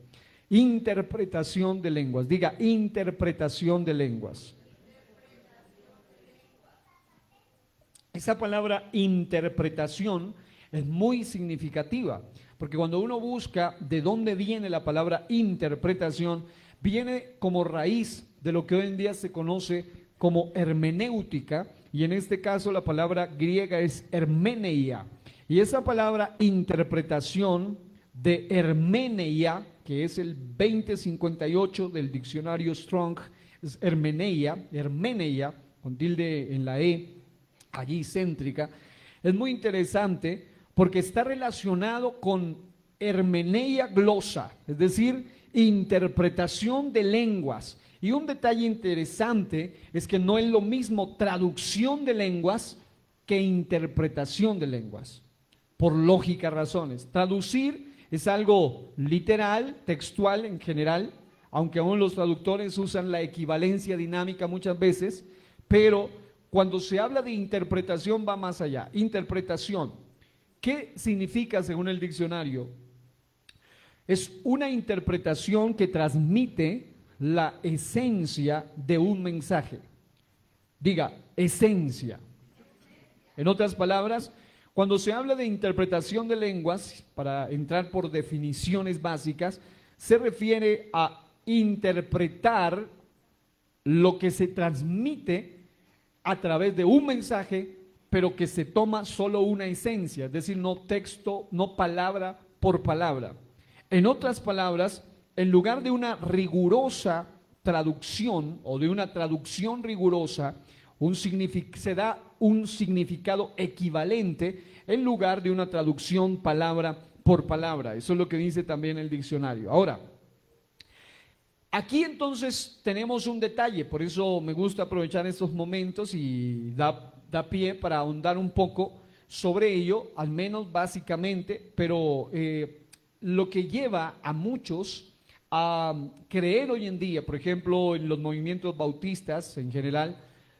Interpretación de lenguas. Diga, interpretación de lenguas. Esa palabra interpretación es muy significativa, porque cuando uno busca de dónde viene la palabra interpretación, viene como raíz de lo que hoy en día se conoce como hermenéutica, y en este caso la palabra griega es hermeneia. Y esa palabra interpretación de hermeneia, que es el 2058 del diccionario Strong, es hermeneia, con tilde en la E, allí céntrica, es muy interesante porque está relacionado con hermeneia glosa, es decir, interpretación de lenguas. Y un detalle interesante es que no es lo mismo traducción de lenguas que interpretación de lenguas, por lógicas razones. Traducir es algo literal, textual en general, aunque aún los traductores usan la equivalencia dinámica muchas veces, pero cuando se habla de interpretación va más allá. Interpretación, ¿qué significa según el diccionario? Es una interpretación que transmite la esencia de un mensaje. Diga, esencia. En otras palabras, cuando se habla de interpretación de lenguas, para entrar por definiciones básicas, se refiere a interpretar lo que se transmite a través de un mensaje, pero que se toma solo una esencia, es decir, no texto, no palabra por palabra. En otras palabras, en lugar de una rigurosa traducción o de una traducción rigurosa, se da un significado equivalente en lugar de una traducción palabra por palabra. Eso es lo que dice también el diccionario. Ahora, aquí entonces tenemos un detalle, por eso me gusta aprovechar estos momentos y da pie para ahondar un poco sobre ello, al menos básicamente, pero lo que lleva a muchos a creer hoy en día, por ejemplo, en los movimientos bautistas en general,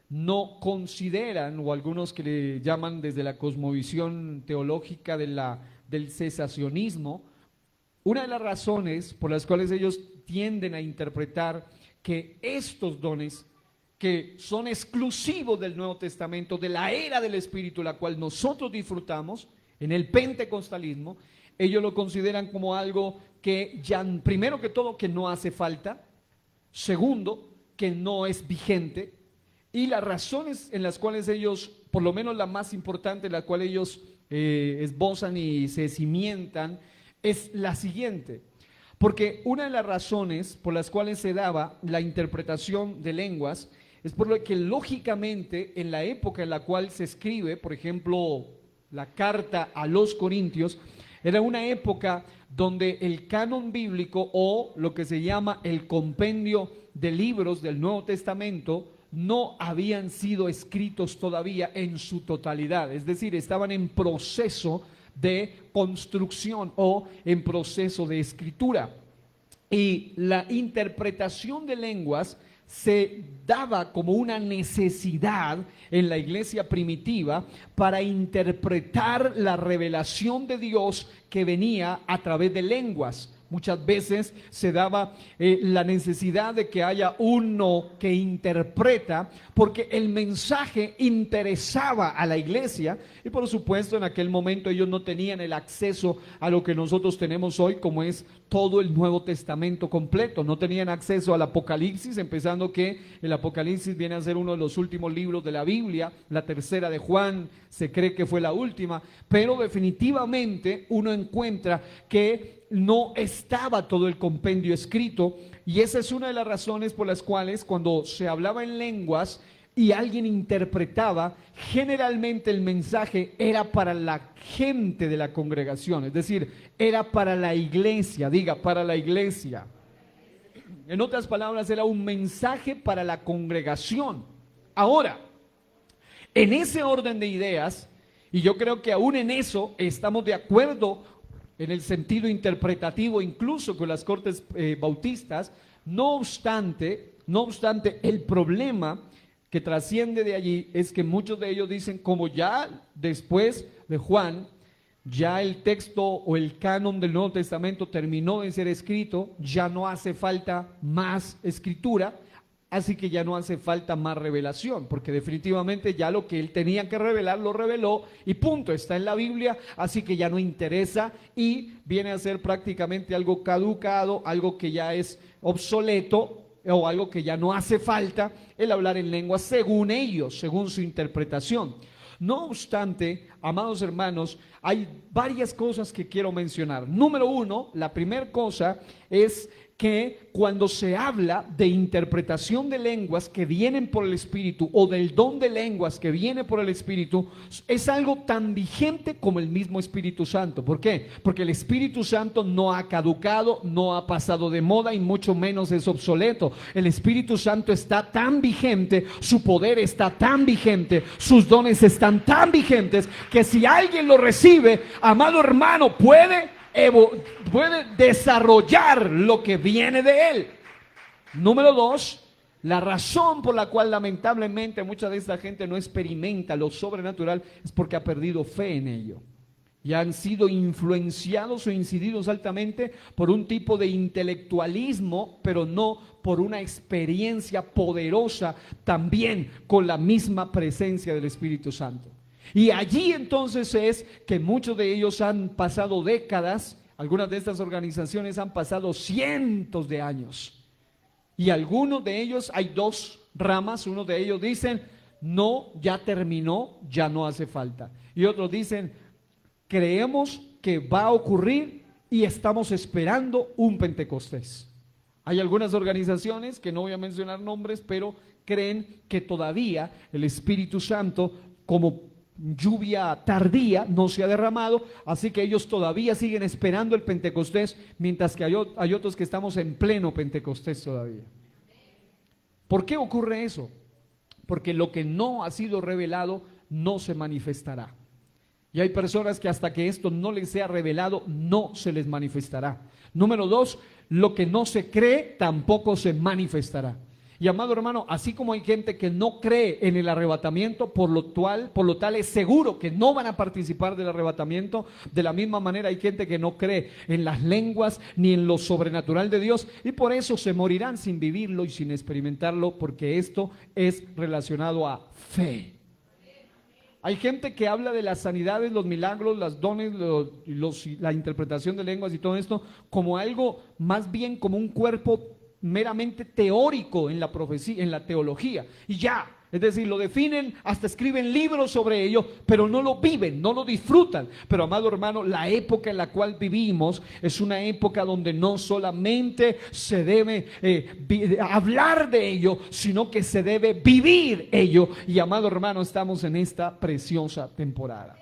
no consideran, o algunos que le llaman desde la cosmovisión teológica del cesacionismo, una de las razones por las cuales ellos tienden a interpretar que estos dones que son exclusivos del Nuevo Testamento, de la era del Espíritu, la cual nosotros disfrutamos en el pentecostalismo, ellos lo consideran como algo que ya, primero que todo, que no hace falta, segundo, que no es vigente, y las razones en las cuales ellos, por lo menos la más importante, la cual ellos esbozan y se cimientan, es la siguiente. Porque una de las razones por las cuales se daba la interpretación de lenguas es por lo que lógicamente en la época en la cual se escribe, por ejemplo, la carta a los Corintios, era una época donde el canon bíblico o lo que se llama el compendio de libros del Nuevo Testamento no habían sido escritos todavía en su totalidad, es decir, estaban en proceso de construcción o en proceso de escritura. Y la interpretación de lenguas se daba como una necesidad en la iglesia primitiva para interpretar la revelación de Dios que venía a través de lenguas. Muchas veces se daba la necesidad de que haya uno que interpreta, porque el mensaje interesaba a la iglesia, y por supuesto en aquel momento ellos no tenían el acceso a lo que nosotros tenemos hoy, como es todo el Nuevo Testamento completo. No tenían acceso al Apocalipsis, empezando que el Apocalipsis viene a ser uno de los últimos libros de la Biblia. La tercera de Juan se cree que fue la última, pero definitivamente uno encuentra que no estaba todo el compendio escrito, y esa es una de las razones por las cuales cuando se hablaba en lenguas y alguien interpretaba, generalmente el mensaje era para la gente de la congregación, es decir, era para la iglesia, diga, para la iglesia. En otras palabras, era un mensaje para la congregación. Ahora, en ese orden de ideas, y yo creo que aún en eso estamos de acuerdo en el sentido interpretativo, incluso con las cortes bautistas, no obstante, el problema que trasciende de allí es que muchos de ellos dicen, como ya después de Juan, ya el texto o el canon del Nuevo Testamento terminó de ser escrito, ya no hace falta más escritura, así que ya no hace falta más revelación, porque definitivamente ya lo que él tenía que revelar lo reveló y punto, está en la Biblia, así que ya no interesa y viene a ser prácticamente algo caducado, algo que ya es obsoleto o algo que ya no hace falta el hablar en lengua según ellos, según su interpretación. No obstante, amados hermanos, hay varias cosas que quiero mencionar. Número uno, la primera cosa es que cuando se habla de interpretación de lenguas que vienen por el Espíritu o del don de lenguas que viene por el Espíritu, es algo tan vigente como el mismo Espíritu Santo. ¿Por qué? Porque el Espíritu Santo no ha caducado, no ha pasado de moda y mucho menos es obsoleto. El Espíritu Santo está tan vigente, su poder está tan vigente, sus dones están tan vigentes que si alguien lo recibe, amado hermano, puede desarrollar lo que viene de él. Número dos, la razón por la cual lamentablemente mucha de esta gente no experimenta lo sobrenatural es porque ha perdido fe en ello y han sido influenciados o incididos altamente por un tipo de intelectualismo, pero no por una experiencia poderosa también con la misma presencia del Espíritu Santo. Y allí entonces es que muchos de ellos han pasado décadas, algunas de estas organizaciones han pasado cientos de años. Y algunos de ellos, hay dos ramas, uno de ellos dicen, no, ya terminó, ya no hace falta. Y otros dicen, creemos que va a ocurrir y estamos esperando un Pentecostés. Hay algunas organizaciones, que no voy a mencionar nombres, pero creen que todavía el Espíritu Santo, como lluvia tardía, no se ha derramado, así que ellos todavía siguen esperando el Pentecostés, mientras que hay otros que estamos en pleno Pentecostés todavía. ¿Por qué ocurre eso? Porque lo que no ha sido revelado no se manifestará. Y hay personas que hasta que esto no les sea revelado, no se les manifestará. Número dos, lo que no se cree tampoco se manifestará. Y amado hermano, así como hay gente que no cree en el arrebatamiento, por lo tal es seguro que no van a participar del arrebatamiento, de la misma manera hay gente que no cree en las lenguas ni en lo sobrenatural de Dios, y por eso se morirán sin vivirlo y sin experimentarlo, porque esto es relacionado a fe. Hay gente que habla de las sanidades, los milagros, los dones, la interpretación de lenguas y todo esto como algo más bien como un cuerpo meramente teórico en la profecía, en la teología, y ya, es decir, lo definen, hasta escriben libros sobre ello, pero no lo viven, no lo disfrutan. Pero amado hermano, la época en la cual vivimos es una época donde no solamente se debe hablar de ello, sino que se debe vivir ello, y amado hermano, estamos en esta preciosa temporada.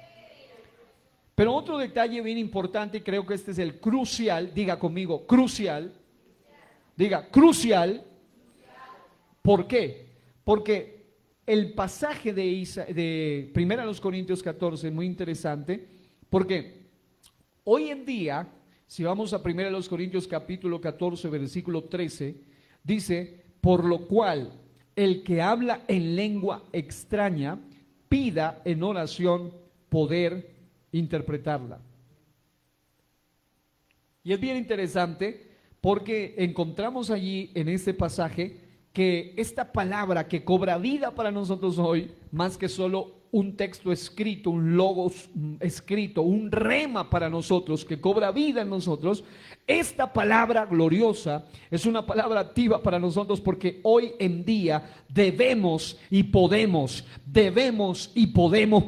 Pero otro detalle bien importante, y creo que este es el crucial, diga conmigo, crucial. Diga, crucial. ¿Por qué? Porque el pasaje de 1 Corintios 14 es muy interesante, porque hoy en día, si vamos a 1 Corintios capítulo 14, versículo 13, dice, por lo cual el que habla en lengua extraña pida en oración poder interpretarla. Y es bien interesante porque encontramos allí en este pasaje que esta palabra que cobra vida para nosotros hoy, más que solo un texto escrito, un logos escrito, un rema para nosotros, que cobra vida en nosotros, esta palabra gloriosa es una palabra activa para nosotros porque hoy en día debemos y podemos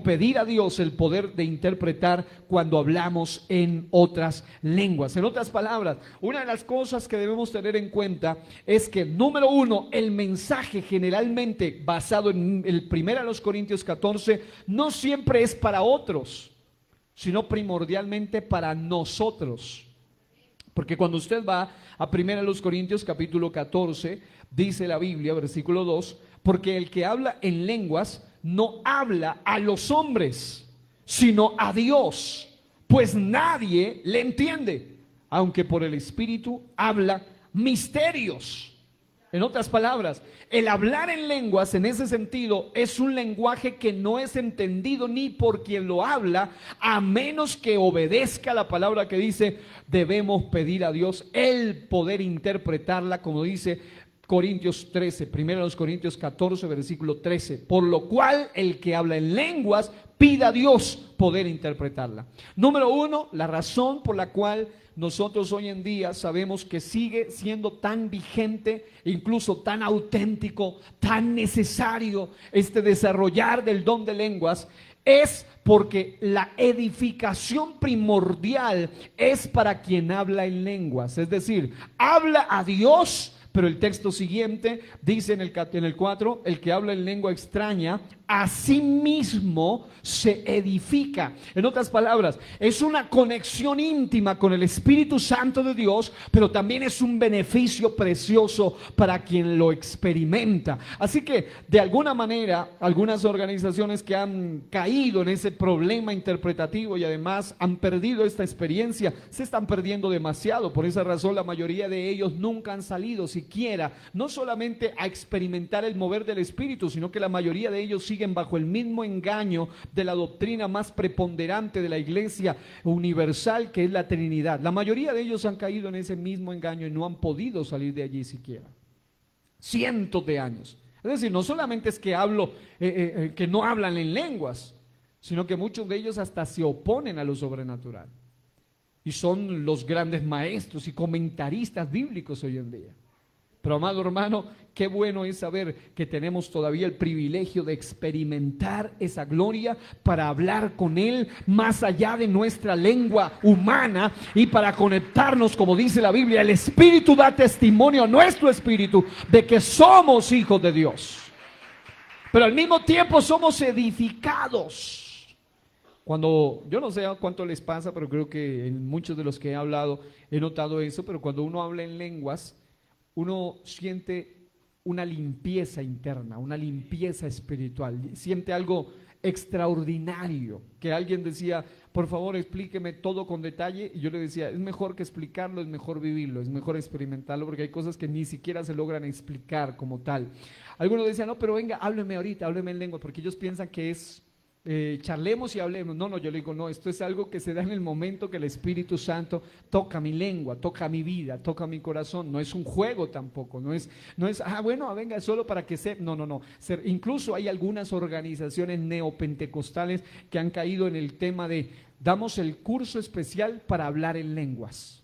pedir a Dios el poder de interpretar cuando hablamos en otras lenguas. En otras palabras, una de las cosas que debemos tener en cuenta es que, número uno, el mensaje generalmente basado en el 1 Corintios 14 no siempre es para otros, sino primordialmente para nosotros. Porque cuando usted va a 1 Corintios capítulo 14, dice la Biblia, versículo 2, porque el que habla en lenguas no habla a los hombres, sino a Dios, pues nadie le entiende, aunque por el Espíritu habla misterios. En otras palabras, el hablar en lenguas en ese sentido es un lenguaje que no es entendido ni por quien lo habla, a menos que obedezca la palabra que dice, debemos pedir a Dios el poder interpretarla, como dice Corintios 13, 1 Corintios 14, versículo 13, por lo cual el que habla en lenguas pida a Dios poder interpretarla. Número uno, la razón por la cual nosotros hoy en día sabemos que sigue siendo tan vigente, incluso tan auténtico, tan necesario desarrollar del don de lenguas, es porque la edificación primordial es para quien habla en lenguas, es decir, habla a Dios. Pero el texto siguiente dice en el 4, el que habla en lengua extraña, a sí mismo se edifica. En otras palabras, es una conexión íntima con el Espíritu Santo de Dios, pero también es un beneficio precioso para quien lo experimenta. Así que, de alguna manera, algunas organizaciones que han caído en ese problema interpretativo y además han perdido esta experiencia, se están perdiendo demasiado. Por esa razón, la mayoría de ellos nunca han salido siquiera, no solamente a experimentar el mover del Espíritu, sino que la mayoría de ellos siguen bajo el mismo engaño de la doctrina más preponderante de la iglesia universal, que es la Trinidad. La mayoría de ellos han caído en ese mismo engaño y no han podido salir de allí siquiera. Cientos de años. Es decir, no solamente es que que no hablan en lenguas, sino que muchos de ellos hasta se oponen a lo sobrenatural. Y son los grandes maestros y comentaristas bíblicos hoy en día. Pero, amado hermano, qué bueno es saber que tenemos todavía el privilegio de experimentar esa gloria para hablar con Él más allá de nuestra lengua humana y para conectarnos, como dice la Biblia, el Espíritu da testimonio a nuestro espíritu de que somos hijos de Dios. Pero al mismo tiempo somos edificados. Cuando, yo no sé cuánto les pasa, pero creo que en muchos de los que he hablado he notado eso, pero cuando uno habla en lenguas, uno siente una limpieza interna, una limpieza espiritual, siente algo extraordinario, que alguien decía, por favor explíqueme todo con detalle, y yo le decía, es mejor que explicarlo, es mejor vivirlo, es mejor experimentarlo, porque hay cosas que ni siquiera se logran explicar como tal. Algunos decían, no, pero venga, hábleme ahorita, hábleme en lengua, porque ellos piensan que es charlemos y hablemos. No, yo le digo, no, esto es algo que se da en el momento que el Espíritu Santo toca mi lengua, toca mi vida, toca mi corazón. No es un juego tampoco, no es, bueno, venga, solo para que se, no. Incluso hay algunas organizaciones neopentecostales que han caído en el tema de, damos el curso especial para hablar en lenguas.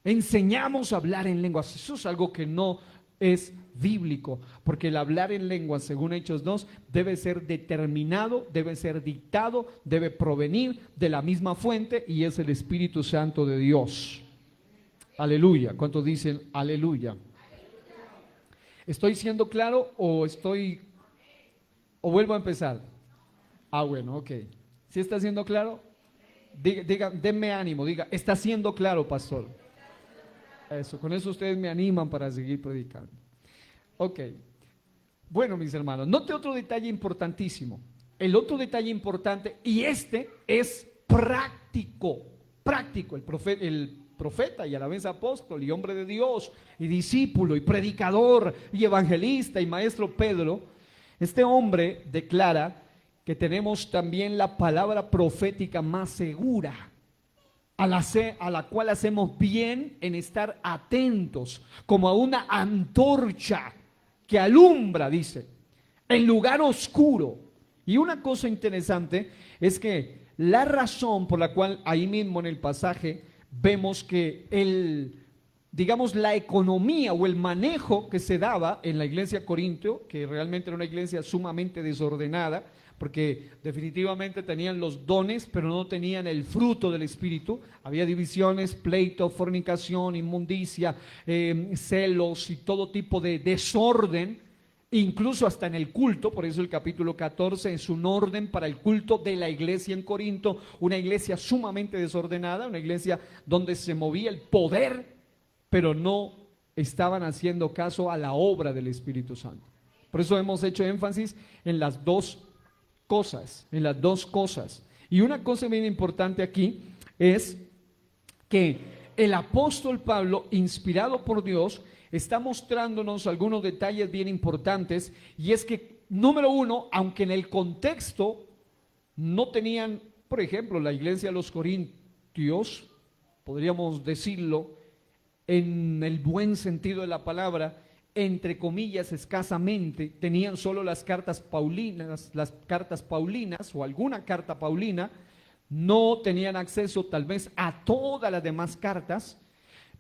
Enseñamos a hablar en lenguas. Eso es algo que no es bíblico, porque el hablar en lenguas, según Hechos 2, debe ser determinado, debe ser dictado, debe provenir de la misma fuente, y es el Espíritu Santo de Dios. Aleluya. ¿Cuántos dicen aleluya? ¿Estoy siendo claro o vuelvo a empezar? Bueno, ok. ¿Sí está siendo claro? Diga, denme ánimo, diga, está siendo claro, pastor. Eso, con eso ustedes me animan para seguir predicando. Ok. Bueno, mis hermanos, note otro detalle importantísimo. El otro detalle importante, y este es práctico. El profeta y a la vez apóstol y hombre de Dios y discípulo y predicador y evangelista y maestro Pedro, este hombre declara que tenemos también la palabra profética más segura, a la cual hacemos bien en estar atentos, como a una antorcha que alumbra, dice, en lugar oscuro. Y una cosa interesante es que la razón por la cual ahí mismo en el pasaje vemos que digamos, la economía o el manejo que se daba en la iglesia de Corinto, que realmente era una iglesia sumamente desordenada, porque definitivamente tenían los dones, pero no tenían el fruto del Espíritu. Había divisiones, pleito, fornicación, inmundicia, celos y todo tipo de desorden, incluso hasta en el culto. Por eso el capítulo 14 es un orden para el culto de la iglesia en Corinto, una iglesia sumamente desordenada, una iglesia donde se movía el poder, pero no estaban haciendo caso a la obra del Espíritu Santo. Por eso hemos hecho énfasis en las dos cosas, Y una cosa bien importante aquí es que el apóstol Pablo, inspirado por Dios, está mostrándonos algunos detalles bien importantes, y es que, número uno, aunque en el contexto no tenían, por ejemplo, la iglesia de los Corintios, podríamos decirlo en el buen sentido de la palabra, entre comillas, escasamente, tenían solo las cartas paulinas o alguna carta paulina, no tenían acceso tal vez a todas las demás cartas,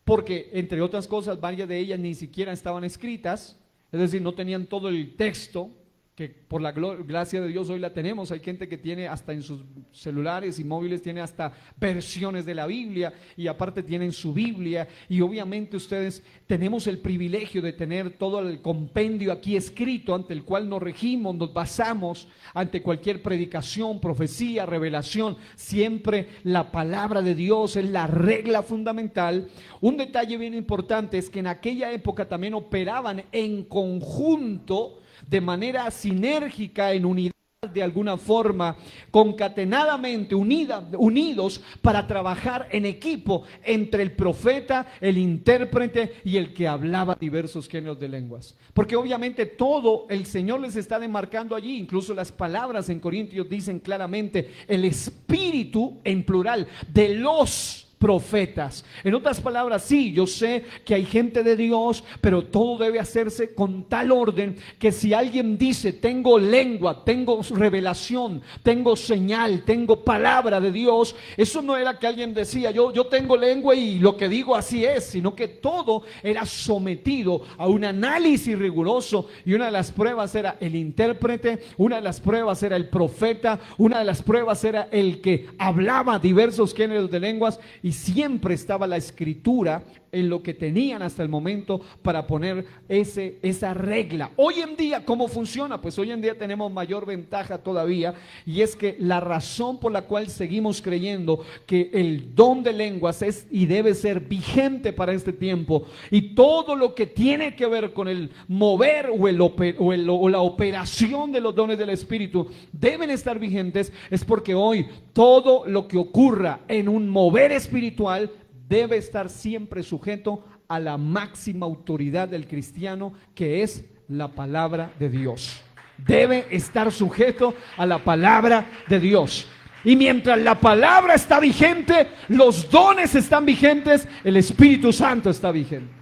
porque entre otras cosas varias de ellas ni siquiera estaban escritas, es decir, no tenían todo el texto, que por la gracia de Dios hoy la tenemos. Hay gente que tiene hasta en sus celulares y móviles, tiene hasta versiones de la Biblia, y aparte tienen su Biblia, y obviamente ustedes tenemos el privilegio de tener todo el compendio aquí escrito, ante el cual nos regimos, nos basamos ante cualquier predicación, profecía, revelación. Siempre la palabra de Dios es la regla fundamental. Un detalle bien importante es que en aquella época también operaban en conjunto, de manera sinérgica, en unidad, de alguna forma, concatenadamente unidos para trabajar en equipo entre el profeta, el intérprete y el que hablaba diversos géneros de lenguas. Porque obviamente todo el Señor les está demarcando allí. Incluso las palabras en Corintios dicen claramente el espíritu, en plural, de los profetas. En otras palabras, sí, yo sé que hay gente de Dios, pero todo debe hacerse con tal orden que si alguien dice tengo lengua, tengo revelación, tengo señal, tengo palabra de Dios, eso no era que alguien decía yo tengo lengua y lo que digo así es, sino que todo era sometido a un análisis riguroso, y una de las pruebas era el intérprete, una de las pruebas era el profeta, una de las pruebas era el que hablaba diversos géneros de lenguas, y siempre estaba la escritura en lo que tenían hasta el momento para poner esa regla. Hoy en día, ¿cómo funciona? Pues hoy en día tenemos mayor ventaja todavía, y es que la razón por la cual seguimos creyendo que el don de lenguas es y debe ser vigente para este tiempo, y todo lo que tiene que ver con el mover o la operación de los dones del Espíritu deben estar vigentes, es porque hoy todo lo que ocurra en un mover espiritual debe estar siempre sujeto a la máxima autoridad del cristiano, que es la palabra de Dios. Debe estar sujeto a la palabra de Dios. Y mientras la palabra está vigente, los dones están vigentes, el Espíritu Santo está vigente.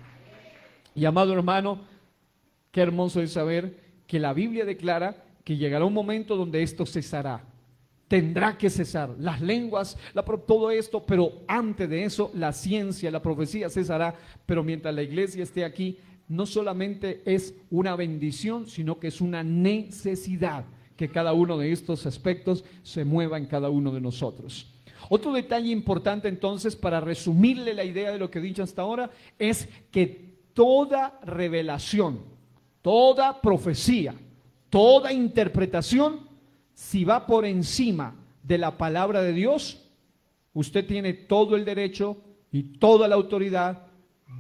Y amado hermano, qué hermoso es saber que la Biblia declara que llegará un momento donde esto cesará. Tendrá que cesar las lenguas, todo esto, pero antes de eso la ciencia, la profecía cesará. Pero mientras la iglesia esté aquí, no solamente es una bendición, sino que es una necesidad que cada uno de estos aspectos se mueva en cada uno de nosotros. Otro detalle importante entonces, para resumirle la idea de lo que he dicho hasta ahora, es que toda revelación, toda profecía, toda interpretación, si va por encima de la palabra de Dios, usted tiene todo el derecho y toda la autoridad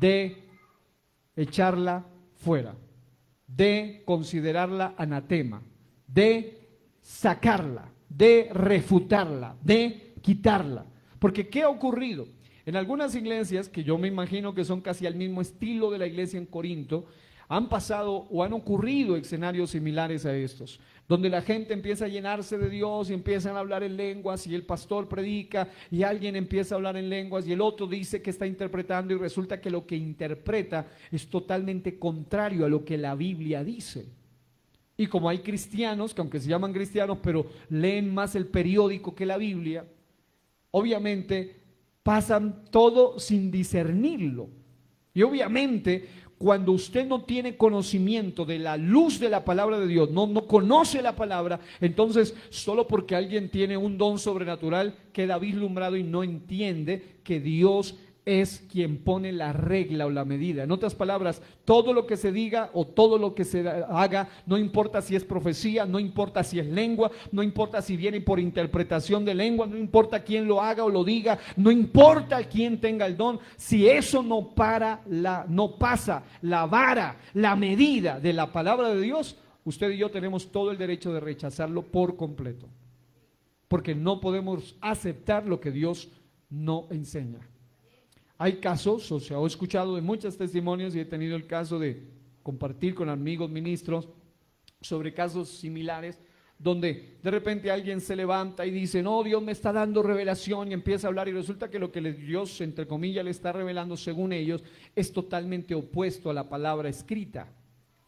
de echarla fuera, de considerarla anatema, de sacarla, de refutarla, de quitarla. Porque ¿qué ha ocurrido? En algunas iglesias, que yo me imagino que son casi al mismo estilo de la iglesia en Corinto, han pasado o han ocurrido escenarios similares a estos, donde la gente empieza a llenarse de Dios y empiezan a hablar en lenguas y el pastor predica y alguien empieza a hablar en lenguas y el otro dice que está interpretando y resulta que lo que interpreta es totalmente contrario a lo que la Biblia dice. Y como hay cristianos, que aunque se llaman cristianos, pero leen más el periódico que la Biblia, obviamente pasan todo sin discernirlo. Y obviamente, cuando usted no tiene conocimiento de la luz de la palabra de Dios, no conoce la palabra, entonces solo porque alguien tiene un don sobrenatural queda vislumbrado y no entiende que Dios es quien pone la regla o la medida. En otras palabras, todo lo que se diga o todo lo que se haga, no importa si es profecía, no importa si es lengua, no importa si viene por interpretación de lengua, no importa quién lo haga o lo diga, no importa quién tenga el don, si eso no pasa la vara, la medida de la palabra de Dios, usted y yo tenemos todo el derecho de rechazarlo por completo, porque no podemos aceptar lo que Dios no enseña. Hay casos, o sea, he escuchado de muchos testimonios y he tenido el caso de compartir con amigos ministros sobre casos similares, donde de repente alguien se levanta y dice, no, Dios me está dando revelación, y empieza a hablar y resulta que lo que Dios, entre comillas, le está revelando según ellos es totalmente opuesto a la palabra escrita.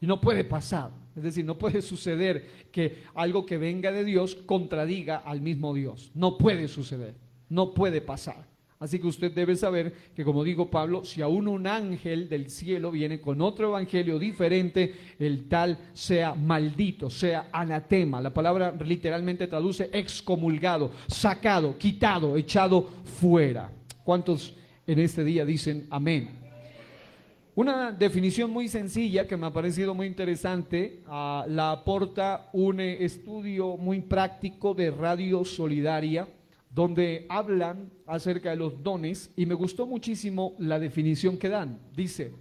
Y no puede pasar, es decir, no puede suceder que algo que venga de Dios contradiga al mismo Dios. No puede suceder, no puede pasar. Así que usted debe saber que, como dijo Pablo, si aún un ángel del cielo viene con otro evangelio diferente, el tal sea maldito, sea anatema. La palabra literalmente traduce excomulgado, sacado, quitado, echado fuera. ¿Cuántos en este día dicen amén? Una definición muy sencilla que me ha parecido muy interesante, la aporta un estudio muy práctico de Radio Solidaria, donde hablan acerca de los dones, y me gustó muchísimo la definición que dan. Dice,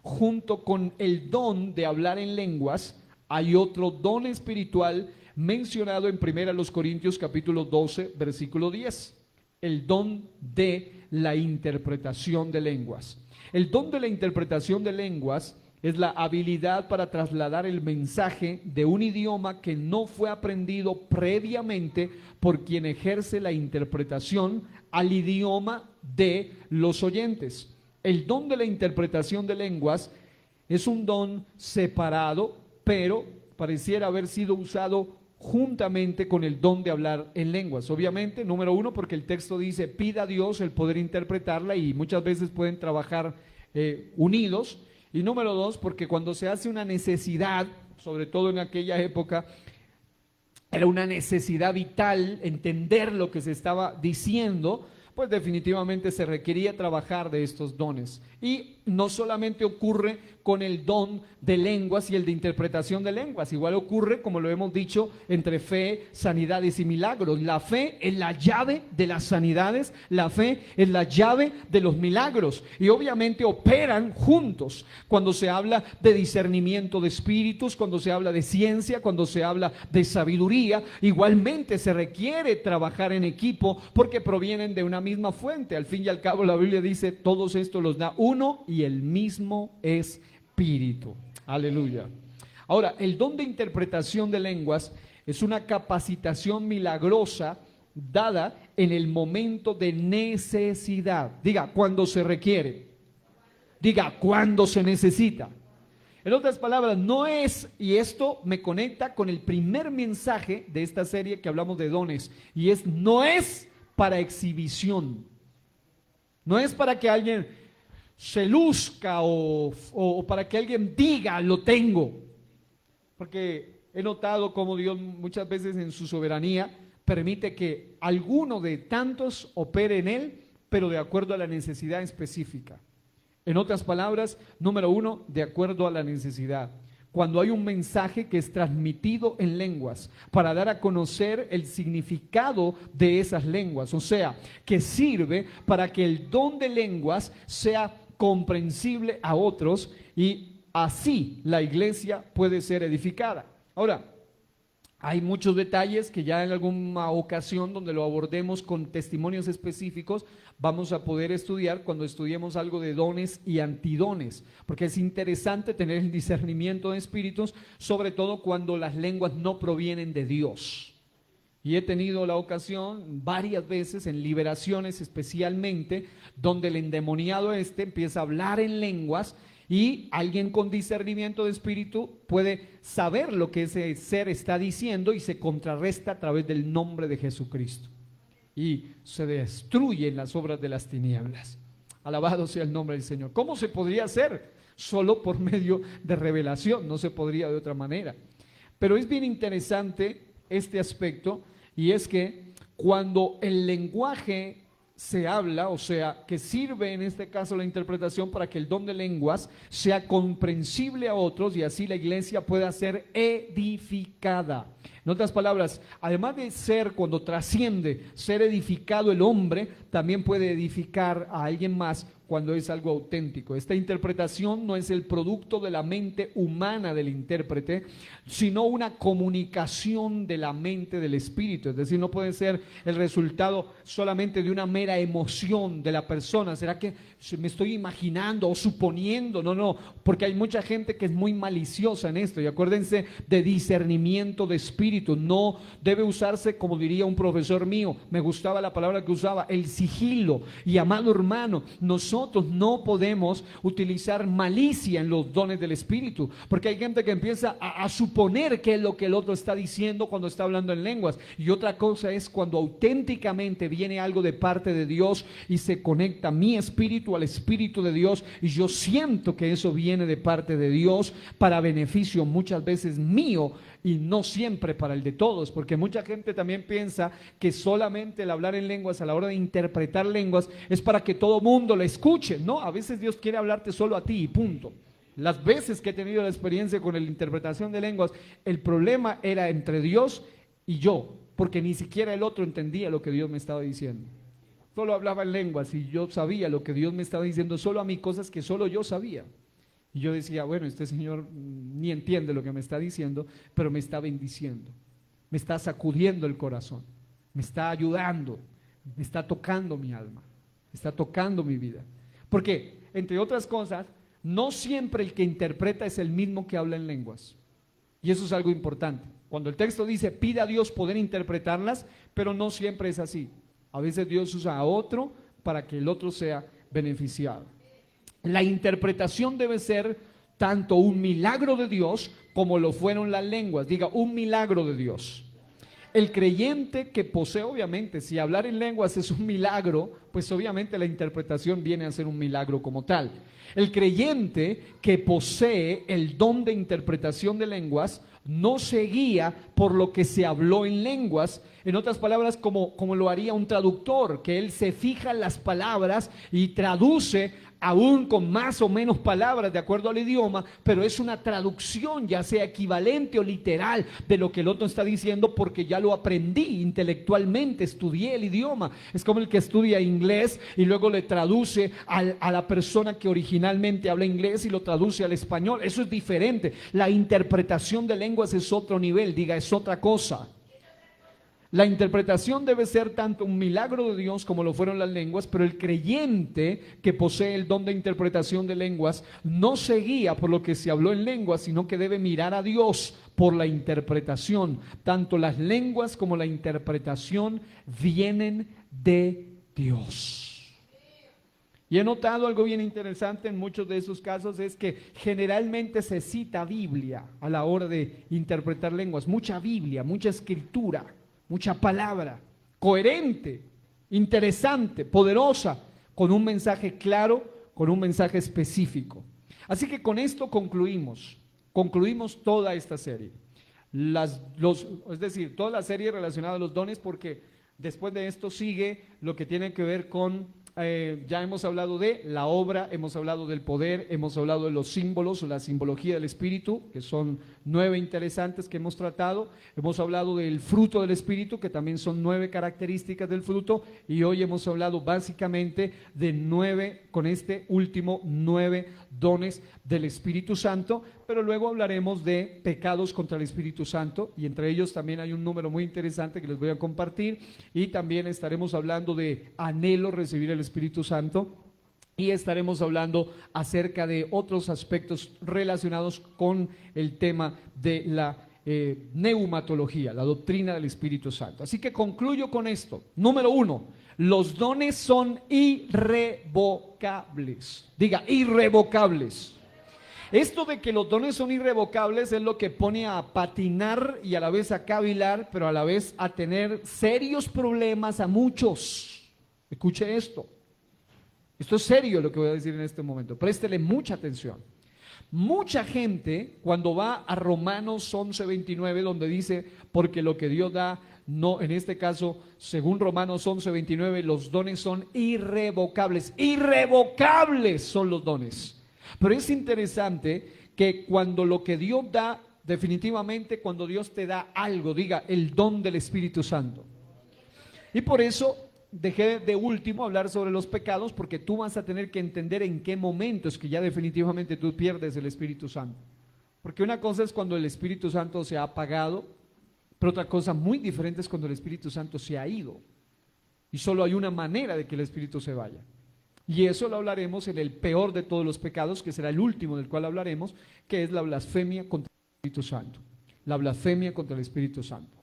junto con el don de hablar en lenguas, hay otro don espiritual mencionado en 1 Corintios capítulo 12, versículo 10, el don de la interpretación de lenguas. El don de la interpretación de lenguas es la habilidad para trasladar el mensaje de un idioma que no fue aprendido previamente por quien ejerce la interpretación al idioma de los oyentes. El don de la interpretación de lenguas es un don separado, pero pareciera haber sido usado juntamente con el don de hablar en lenguas. Obviamente, número uno, porque el texto dice, pida a Dios el poder interpretarla, y muchas veces pueden trabajar unidos. Y número dos, porque cuando se hace una necesidad, sobre todo en aquella época, era una necesidad vital entender lo que se estaba diciendo, pues definitivamente se requería trabajar de estos dones. Y no solamente ocurre con el don de lenguas y el de interpretación de lenguas, igual ocurre, como lo hemos dicho, entre fe, sanidades y milagros. La fe es la llave de las sanidades, la fe es la llave de los milagros, y obviamente operan juntos. Cuando se habla de discernimiento de espíritus, cuando se habla de ciencia, cuando se habla de sabiduría, igualmente se requiere trabajar en equipo porque provienen de una misma fuente. Al fin y al cabo, la Biblia dice, todos estos los da uno y el mismo Espíritu. Aleluya. Ahora, el don de interpretación de lenguas es una capacitación milagrosa dada en el momento de necesidad. Diga, cuando se requiere. Diga, cuando se necesita. En otras palabras, no es, y esto me conecta con el primer mensaje de esta serie que hablamos de dones, y es, no es para exhibición. No es para que alguien se luzca o para que alguien diga, lo tengo. Porque he notado cómo Dios muchas veces en su soberanía permite que alguno de tantos opere en él, pero de acuerdo a la necesidad específica. En otras palabras, número uno, de acuerdo a la necesidad. Cuando hay un mensaje que es transmitido en lenguas para dar a conocer el significado de esas lenguas, o sea, que sirve para que el don de lenguas sea comprensible a otros y así la iglesia puede ser edificada. Ahora, Hay muchos detalles que ya en alguna ocasión donde lo abordemos con testimonios específicos vamos a poder estudiar cuando estudiemos algo de dones y antidones, porque es interesante tener el discernimiento de espíritus, sobre todo cuando las lenguas no provienen de Dios. Y he tenido la ocasión varias veces en liberaciones especialmente donde el endemoniado empieza a hablar en lenguas y alguien con discernimiento de espíritu puede saber lo que ese ser está diciendo y se contrarresta a través del nombre de Jesucristo. Y se destruyen las obras de las tinieblas. Alabado sea el nombre del Señor. ¿Cómo se podría hacer? Solo por medio de revelación, no se podría de otra manera. Pero es bien interesante este aspecto, y es que cuando el lenguaje se habla, o sea, que sirve en este caso la interpretación para que el don de lenguas sea comprensible a otros y así la iglesia pueda ser edificada. En otras palabras, además de ser, cuando trasciende, ser edificado el hombre, también puede edificar a alguien más cuando es algo auténtico. Esta interpretación no es el producto de la mente humana del intérprete, sino una comunicación de la mente del espíritu. Es decir, no puede ser el resultado solamente de una mera emoción de la persona. ¿Será que me estoy imaginando o suponiendo? No, porque hay mucha gente que es muy maliciosa en esto. Y acuérdense de discernimiento de espíritu. No debe usarse, como diría un profesor mío, me gustaba la palabra que usaba, el sigilo. Y amado hermano, nosotros no podemos utilizar malicia en los dones del Espíritu, porque hay gente que empieza a suponer qué es lo que el otro está diciendo cuando está hablando en lenguas, y otra cosa es cuando auténticamente viene algo de parte de Dios y se conecta mi espíritu al espíritu de Dios, y yo siento que eso viene de parte de Dios para beneficio muchas veces mío y no siempre para el de todos, porque mucha gente también piensa que solamente el hablar en lenguas a la hora de interpretar lenguas es para que todo mundo le escuche. No, a veces Dios quiere hablarte solo a ti y punto. Las veces que he tenido la experiencia con la interpretación de lenguas, el problema era entre Dios y yo, porque ni siquiera el otro entendía lo que Dios me estaba diciendo. Solo hablaba en lenguas y yo sabía lo que Dios me estaba diciendo solo a mí, cosas que solo yo sabía. Y yo decía, bueno, este señor ni entiende lo que me está diciendo, pero me está bendiciendo, me está sacudiendo el corazón, me está ayudando, me está tocando mi alma, me está tocando mi vida. Porque, entre otras cosas, no siempre el que interpreta es el mismo que habla en lenguas. Y eso es algo importante. Cuando el texto dice, pida a Dios poder interpretarlas, pero no siempre es así. A veces Dios usa a otro para que el otro sea beneficiado. La interpretación debe ser tanto un milagro de Dios como lo fueron las lenguas. Diga, un milagro de Dios. El creyente que posee, obviamente, si hablar en lenguas es un milagro, pues obviamente la interpretación viene a ser un milagro como tal. El creyente que posee el don de interpretación de lenguas no se guía por lo que se habló en lenguas, en otras palabras, como lo haría un traductor, que él se fija en las palabras y traduce aún con más o menos palabras de acuerdo al idioma, pero es una traducción, ya sea equivalente o literal, de lo que el otro está diciendo, porque ya lo aprendí intelectualmente, estudié el idioma. Es como el que estudia inglés y luego le traduce a la persona que originalmente habla inglés y lo traduce al español. Eso es diferente. La interpretación de lenguas es otro nivel, diga, es otra cosa. La interpretación debe ser tanto un milagro de Dios como lo fueron las lenguas, pero el creyente que posee el don de interpretación de lenguas no se guía por lo que se habló en lenguas, sino que debe mirar a Dios por la interpretación. Tanto las lenguas como la interpretación vienen de Dios. Y he notado algo bien interesante en muchos de esos casos, es que generalmente se cita Biblia a la hora de interpretar lenguas, mucha Biblia, mucha escritura, mucha palabra, coherente, interesante, poderosa, con un mensaje claro, con un mensaje específico. Así que con esto concluimos toda esta serie. Es decir, toda la serie relacionada a los dones, porque después de esto sigue lo que tiene que ver con ya hemos hablado de la obra, hemos hablado del poder, hemos hablado de los símbolos, la simbología del Espíritu, que son 9 interesantes que hemos tratado. Hemos hablado del fruto del Espíritu, que también son 9 características del fruto. Y hoy hemos hablado básicamente de 9, con este último, 9 dones del Espíritu Santo. Pero luego hablaremos de pecados contra el Espíritu Santo, y entre ellos también hay un número muy interesante que les voy a compartir, y también estaremos hablando de anhelo recibir el Espíritu Santo, y estaremos hablando acerca de otros aspectos relacionados con el tema de la neumatología, la doctrina del Espíritu Santo. Así que concluyo con esto. Número 1, los dones son irrevocables. Diga, irrevocables. Esto de que los dones son irrevocables es lo que pone a patinar y a la vez a cavilar, pero a la vez a tener serios problemas a muchos. Escuche esto. Esto es serio lo que voy a decir en este momento. Préstele mucha atención. Mucha gente, cuando va a Romanos 11:29, donde dice, porque lo que Dios da, no, en este caso, según Romanos 11:29, los dones son irrevocables. Irrevocables son los dones. Pero es interesante que cuando lo que Dios da, definitivamente cuando Dios te da algo, diga el don del Espíritu Santo. Y por eso dejé de último hablar sobre los pecados, porque tú vas a tener que entender en qué momentos que ya definitivamente tú pierdes el Espíritu Santo. Porque una cosa es cuando el Espíritu Santo se ha apagado, pero otra cosa muy diferente es cuando el Espíritu Santo se ha ido. Y solo hay una manera de que el Espíritu se vaya. Y eso lo hablaremos en el peor de todos los pecados, que será el último del cual hablaremos, que es la blasfemia contra el Espíritu Santo. La blasfemia contra el Espíritu Santo.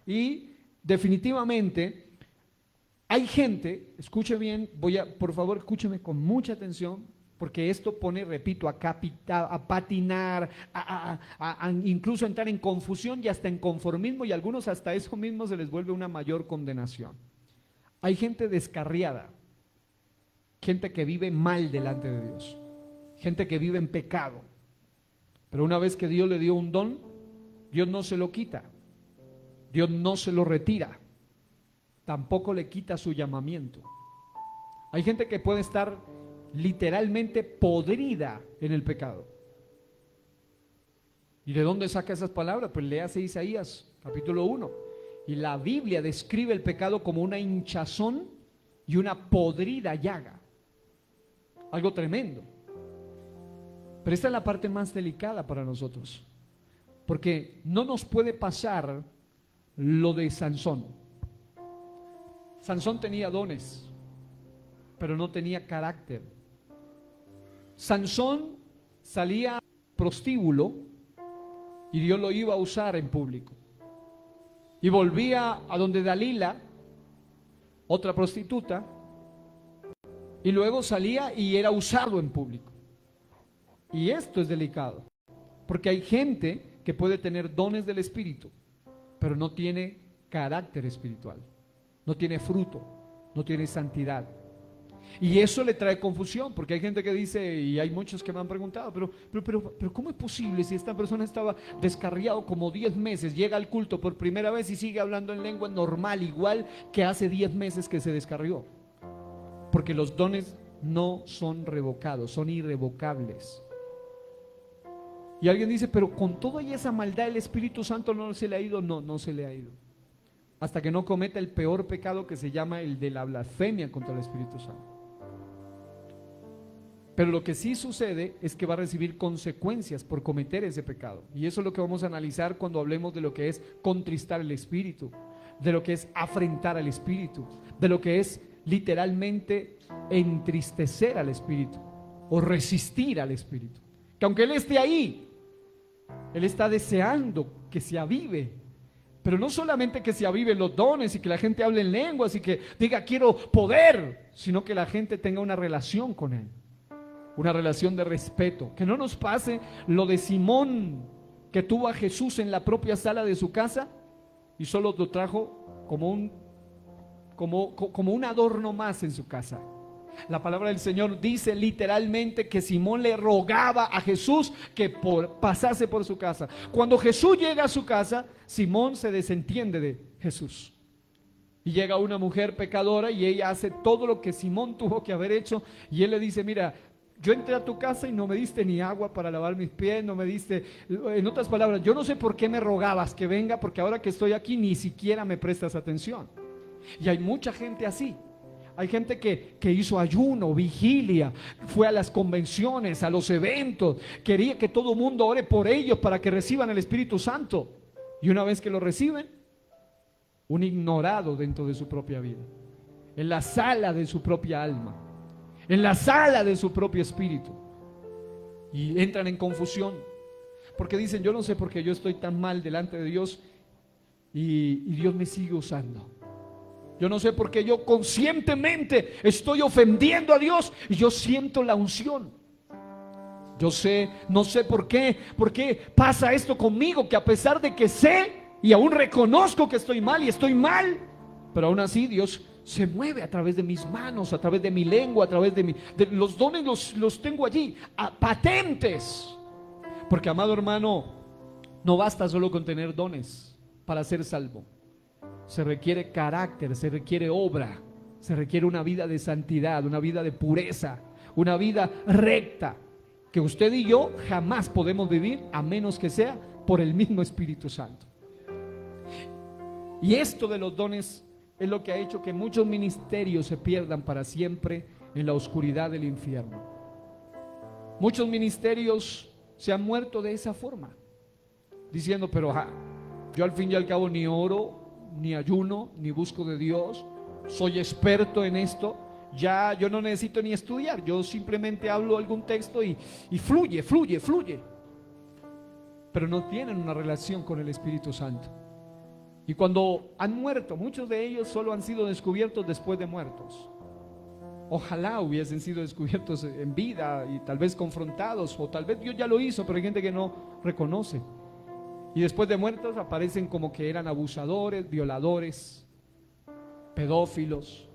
Y definitivamente hay gente, escuche bien, por favor escúcheme con mucha atención, porque esto pone, repito, a patinar, incluso a entrar en confusión y hasta en conformismo, y a algunos hasta eso mismo se les vuelve una mayor condenación. Hay gente descarriada. Gente que vive mal delante de Dios, gente que vive en pecado, pero una vez que Dios le dio un don, Dios no se lo quita, Dios no se lo retira, tampoco le quita su llamamiento. Hay gente que puede estar literalmente podrida en el pecado. ¿Y de dónde saca esas palabras? Pues léase Isaías capítulo 1, y la Biblia describe el pecado como una hinchazón y una podrida llaga. Algo tremendo. Pero esta es la parte más delicada para nosotros, porque no nos puede pasar lo de Sansón. Sansón tenía dones, pero no tenía carácter. Sansón salía prostíbulo y Dios lo iba a usar en público. Y volvía a donde Dalila, otra prostituta, y luego salía y era usado en público. Y esto es delicado, porque hay gente que puede tener dones del Espíritu, pero no tiene carácter espiritual, no tiene fruto, no tiene santidad. Y eso le trae confusión, porque hay gente que dice, y hay muchos que me han preguntado, pero ¿cómo es posible si esta persona estaba descarriado como 10 meses, llega al culto por primera vez y sigue hablando en lengua normal, igual que hace 10 meses que se descarrió? Porque los dones no son revocados, son irrevocables. Y alguien dice, pero con toda esa maldad el Espíritu Santo no se le ha ido. No, no se le ha ido. Hasta que no cometa el peor pecado, que se llama el de la blasfemia contra el Espíritu Santo. Pero lo que sí sucede es que va a recibir consecuencias por cometer ese pecado. Y eso es lo que vamos a analizar cuando hablemos de lo que es contristar el Espíritu, de lo que es afrentar al Espíritu, de lo que es literalmente entristecer al Espíritu o resistir al Espíritu. Que aunque Él esté ahí, Él está deseando que se avive, pero no solamente que se aviven los dones y que la gente hable en lenguas y que diga quiero poder, sino que la gente tenga una relación con Él, una relación de respeto. Que no nos pase lo de Simón, que tuvo a Jesús en la propia sala de su casa y solo lo trajo como un adorno más en su casa. La palabra del Señor dice literalmente que Simón le rogaba a Jesús que pasase por su casa. Cuando Jesús llega a su casa, Simón se desentiende de Jesús. Y llega una mujer pecadora y ella hace todo lo que Simón tuvo que haber hecho. Y él le dice, mira, yo entré a tu casa y no me diste ni agua para lavar mis pies, no me diste, en otras palabras, yo no sé por qué me rogabas que venga, porque ahora que estoy aquí ni siquiera me prestas atención. Y hay mucha gente así. Hay gente que hizo ayuno, vigilia, fue a las convenciones, a los eventos, quería que todo el mundo ore por ellos para que reciban el Espíritu Santo. Y una vez que lo reciben, un ignorado dentro de su propia vida, en la sala de su propia alma, en la sala de su propio espíritu. Y entran en confusión, porque dicen, yo no sé por qué yo estoy tan mal delante de Dios y Dios me sigue usando. Yo no sé por qué yo conscientemente estoy ofendiendo a Dios y yo siento la unción. No sé por qué pasa esto conmigo, que a pesar de que sé y aún reconozco que estoy mal y estoy mal, pero aún así Dios se mueve a través de mis manos, a través de mi lengua, a través de los dones los tengo allí, patentes. Porque, amado hermano, no basta solo con tener dones para ser salvo. Se requiere carácter, se requiere obra, se requiere una vida de santidad, una vida de pureza, una vida recta, que usted y yo jamás podemos vivir a menos que sea por el mismo Espíritu Santo. Y esto de los dones es lo que ha hecho que muchos ministerios se pierdan para siempre en la oscuridad del infierno. Muchos ministerios se han muerto de esa forma, diciendo, pero yo al fin y al cabo ni oro, ni ayuno, ni busco de Dios, soy experto en esto, ya yo no necesito ni estudiar, yo simplemente hablo algún texto y fluye. Pero no tienen una relación con el Espíritu Santo. Y cuando han muerto, muchos de ellos solo han sido descubiertos después de muertos. Ojalá hubiesen sido descubiertos en vida y tal vez confrontados, o tal vez Dios ya lo hizo, pero hay gente que no reconoce. Y después de muertos aparecen como que eran abusadores, violadores, pedófilos,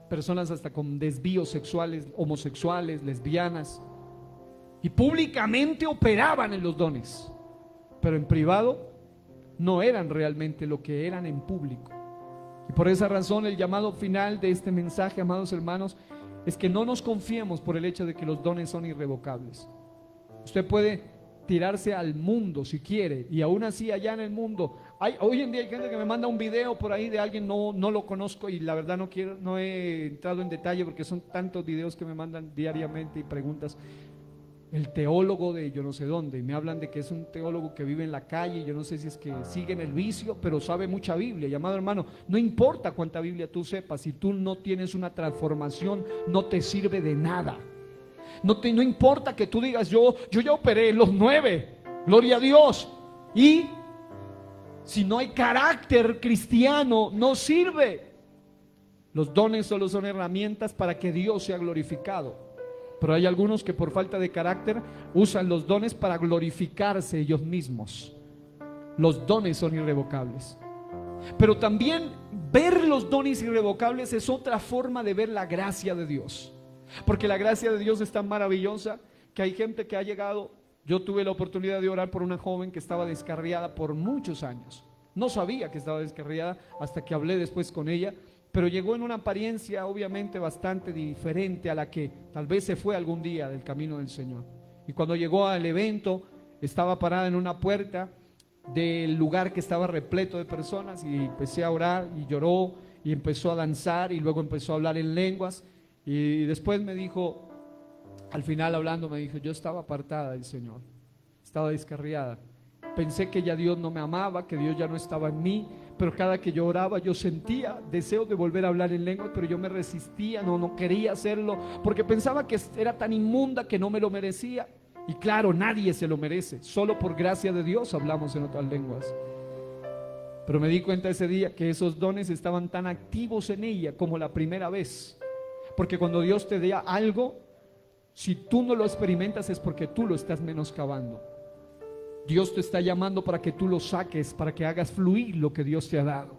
personas hasta con desvíos sexuales, homosexuales, lesbianas, y públicamente operaban en los dones, pero en privado no eran realmente lo que eran en público. Y por esa razón el llamado final de este mensaje, amados hermanos, es que no nos confiemos por el hecho de que los dones son irrevocables. Usted puede tirarse al mundo si quiere, y aún así allá en el mundo hoy en día hay gente que me manda un video por ahí de alguien, no lo conozco, y la verdad no he entrado en detalle porque son tantos videos que me mandan diariamente y preguntas. El teólogo de yo no sé dónde, y me hablan de que es un teólogo que vive en la calle, yo no sé si es que sigue en el vicio, pero sabe mucha Biblia. Y, amado hermano, no importa cuánta Biblia tú sepas, si tú no tienes una transformación, no te sirve de nada. No importa que tú digas, yo ya operé en los 9, gloria a Dios, y si no hay carácter cristiano, no sirve. Los dones solo son herramientas para que Dios sea glorificado. Pero hay algunos que por falta de carácter usan los dones para glorificarse ellos mismos. Los dones son irrevocables. Pero también ver los dones irrevocables es otra forma de ver la gracia de Dios. Porque la gracia de Dios es tan maravillosa que hay gente que ha llegado. Yo tuve la oportunidad de orar por una joven que estaba descarriada por muchos años. No sabía que estaba descarriada hasta que hablé después con ella. Pero llegó en una apariencia obviamente bastante diferente a la que tal vez se fue algún día del camino del Señor. Y cuando llegó al evento, estaba parada en una puerta del lugar que estaba repleto de personas, y empecé a orar y lloró y empezó a danzar y luego empezó a hablar en lenguas, y después me dijo, al final hablando me dijo, yo estaba apartada del Señor, estaba descarriada. Pensé que ya Dios no me amaba, que Dios ya no estaba en mí, pero cada que yo oraba yo sentía deseo de volver a hablar en lengua, pero yo me resistía, no quería hacerlo, porque pensaba que era tan inmunda que no me lo merecía. Y claro, nadie se lo merece, solo por gracia de Dios hablamos en otras lenguas. Pero me di cuenta ese día que esos dones estaban tan activos en ella como la primera vez, porque cuando Dios te da algo, si tú no lo experimentas es porque tú lo estás menoscabando. Dios te está llamando para que tú lo saques, para que hagas fluir lo que Dios te ha dado.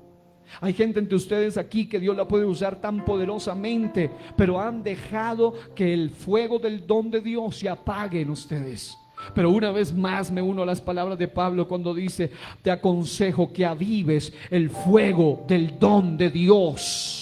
Hay gente entre ustedes aquí que Dios la puede usar tan poderosamente, pero han dejado que el fuego del don de Dios se apague en ustedes. Pero una vez más me uno a las palabras de Pablo cuando dice: te aconsejo que avives el fuego del don de Dios.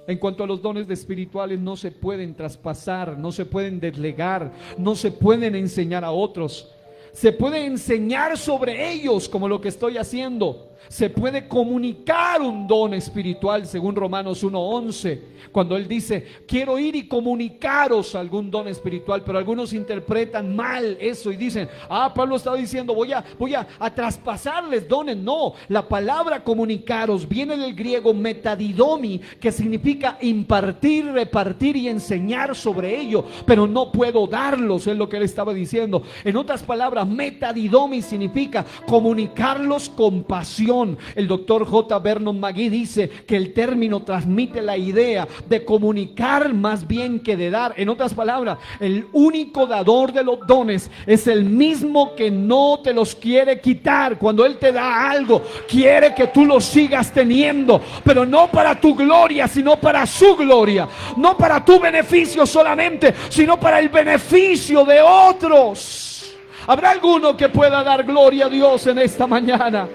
En cuanto a los dones espirituales, no se pueden traspasar, no se pueden delegar, no se pueden enseñar a otros. Se puede enseñar sobre ellos, como lo que estoy haciendo. Se puede comunicar un don espiritual, según Romanos 1:11, cuando él dice: quiero ir y comunicaros algún don espiritual. Pero algunos interpretan mal eso y dicen: Pablo está diciendo voy a traspasarles dones. No, la palabra comunicaros viene del griego metadidomi, que significa impartir, repartir y enseñar sobre ello, pero no puedo darlos, es lo que él estaba diciendo. En otras palabras, metadidomi significa comunicarlos con pasión. El doctor J. Vernon McGee dice que el término transmite la idea de comunicar más bien que de dar. En otras palabras, el único dador de los dones es el mismo que no te los quiere quitar. Cuando él te da algo, quiere que tú lo sigas teniendo, pero no para tu gloria, sino para su gloria. No para tu beneficio solamente, sino para el beneficio de otros. ¿Habrá alguno que pueda dar gloria a Dios en esta mañana?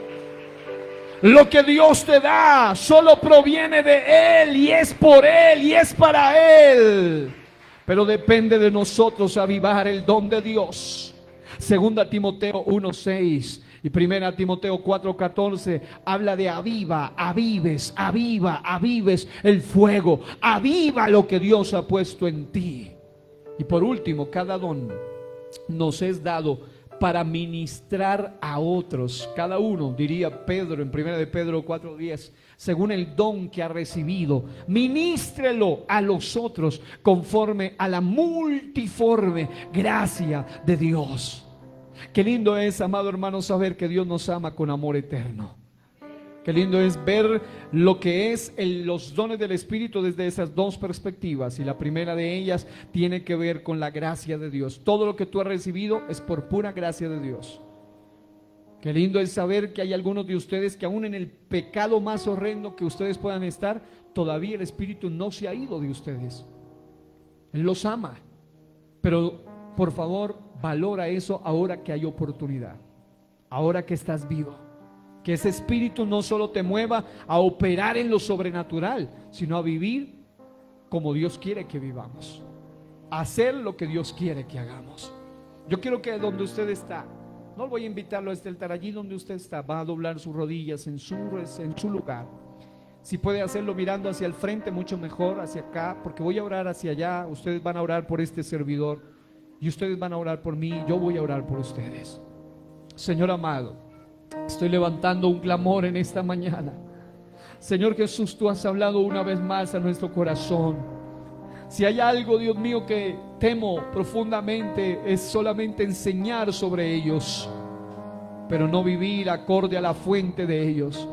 Lo que Dios te da solo proviene de Él, y es por Él, y es para Él. Pero depende de nosotros avivar el don de Dios. Segunda Timoteo 1:6 y Primera Timoteo 4:14 habla de aviva, avives el fuego. Aviva lo que Dios ha puesto en ti. Y por último, cada don nos es dado para ministrar a otros. Cada uno, diría Pedro en 1 de Pedro 4:10, según el don que ha recibido, ministrelo a los otros conforme a la multiforme gracia de Dios. Qué lindo es, amado hermano, saber que Dios nos ama con amor eterno. Qué lindo es ver lo que es los dones del Espíritu desde esas dos perspectivas. Y la primera de ellas tiene que ver con la gracia de Dios. Todo lo que tú has recibido es por pura gracia de Dios. Qué lindo es saber que hay algunos de ustedes que aún en el pecado más horrendo que ustedes puedan estar, todavía el Espíritu no se ha ido de ustedes. Él los ama. Pero por favor, valora eso ahora que hay oportunidad, ahora que estás vivo. Que ese Espíritu no solo te mueva a operar en lo sobrenatural, sino a vivir como Dios quiere que vivamos, a hacer lo que Dios quiere que hagamos. Yo quiero que donde usted está, no voy a invitarlo desde el altar, allí donde usted está, va a doblar sus rodillas en su lugar. Si puede hacerlo mirando hacia el frente, mucho mejor, hacia acá, porque voy a orar hacia allá. Ustedes van a orar por este servidor y ustedes van a orar por mí, yo voy a orar por ustedes. Señor amado, estoy levantando un clamor en esta mañana. Señor Jesús, tú has hablado una vez más a nuestro corazón. Si hay algo, Dios mío, que temo profundamente, es solamente enseñar sobre ellos, pero no vivir acorde a la fuente de ellos.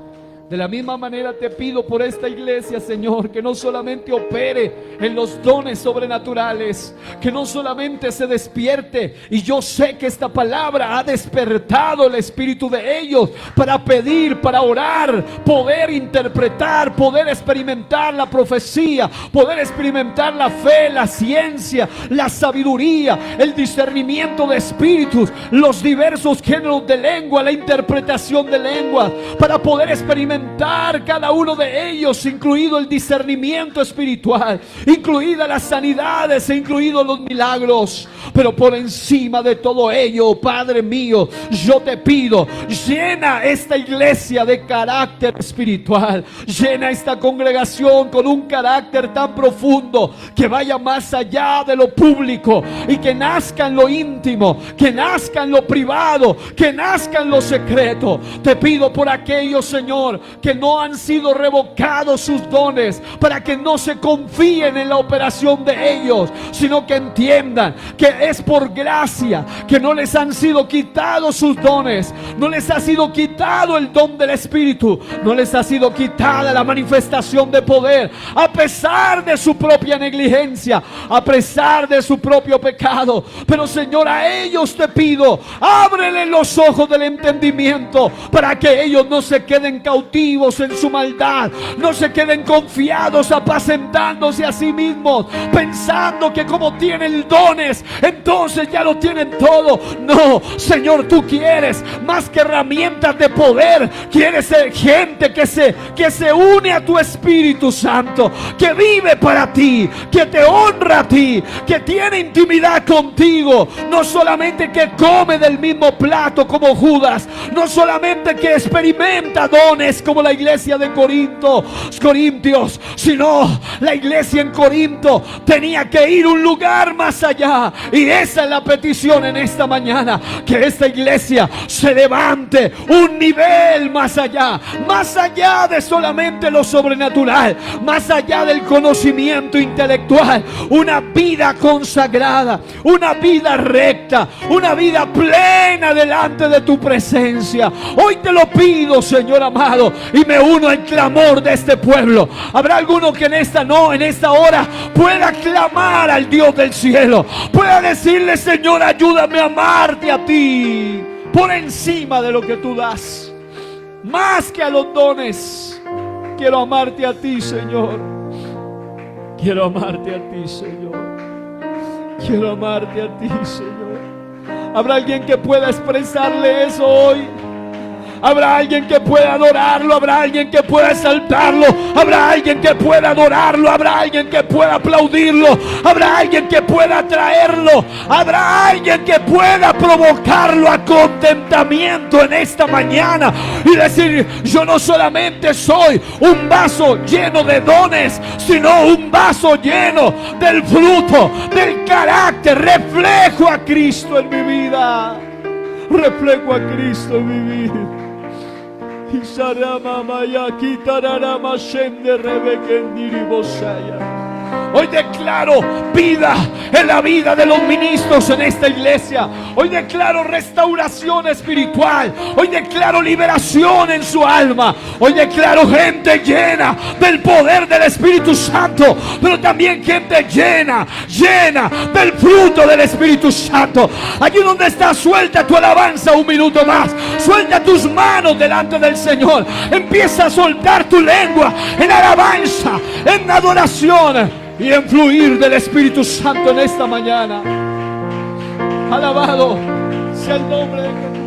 De la misma manera te pido por esta iglesia, Señor, que no solamente opere en los dones sobrenaturales, que no solamente se despierte. Y yo sé que esta palabra ha despertado el espíritu de ellos para pedir, para orar, poder interpretar, poder experimentar la profecía, poder experimentar la fe, la ciencia, la sabiduría, el discernimiento de espíritus, los diversos géneros de lengua, la interpretación de lenguas, para poder experimentar cada uno de ellos, incluido el discernimiento espiritual, incluidas las sanidades e incluidos los milagros. Pero por encima de todo ello, Padre mío, yo te pido, llena esta iglesia de carácter espiritual, llena esta congregación con un carácter tan profundo que vaya más allá de lo público y que nazca en lo íntimo, que nazca en lo privado, que nazca en lo secreto. Te pido por aquellos, Señor, que no han sido revocados sus dones, para que no se confíen en la operación de ellos, sino que entiendan que es por gracia, que no les han sido quitados sus dones, no les ha sido quitado el don del Espíritu, no les ha sido quitada la manifestación de poder, a pesar de su propia negligencia, a pesar de su propio pecado. Pero Señor, a ellos te pido, ábrele los ojos del entendimiento, para que ellos no se queden cautivos en su maldad, no se queden confiados, apacentándose a sí mismos, pensando que como tienen dones, entonces ya lo tienen todo. No, Señor, tú quieres más que herramientas de poder. Quieres gente que se une a tu Espíritu Santo, que vive para ti, que te honra a ti, que tiene intimidad contigo. No solamente que come del mismo plato como Judas, no solamente que experimenta dones como la iglesia de Corintios, sino la iglesia en Corinto tenía que ir un lugar más allá. Y esa es la petición en esta mañana, que esta iglesia se levante un nivel más allá de solamente lo sobrenatural, más allá del conocimiento intelectual. Una vida consagrada, una vida recta, una vida plena delante de tu presencia. Hoy te lo pido, Señor amado, y me uno al clamor de este pueblo. Habrá alguno que en esta hora pueda clamar al Dios del cielo, pueda decirle: Señor, ayúdame a amarte a ti por encima de lo que tú das, más que a los dones. Quiero amarte a ti, Señor. Quiero amarte a ti, Señor. Quiero amarte a ti, Señor. ¿Habrá alguien que pueda expresarle eso hoy? Habrá alguien que pueda adorarlo, habrá alguien que pueda exaltarlo, habrá alguien que pueda adorarlo, habrá alguien que pueda aplaudirlo, habrá alguien que pueda atraerlo, habrá alguien que pueda provocarlo a contentamiento en esta mañana y decir: yo no solamente soy un vaso lleno de dones, sino un vaso lleno del fruto, del carácter. Reflejo a Cristo en mi vida, reflejo a Cristo en mi vida. Hoy declaro vida en la vida de los ministros en esta iglesia. Hoy declaro restauración espiritual. Hoy declaro liberación en su alma. Hoy declaro gente llena del poder del Espíritu Santo, pero también gente llena del fruto del Espíritu Santo. Allí donde estás, suelta tu alabanza un minuto más. Suelta tus manos delante del Señor. Empieza a soltar tu lengua en alabanza, en adoración y en fluir del Espíritu Santo en esta mañana. Alabado sea el nombre de Jesús.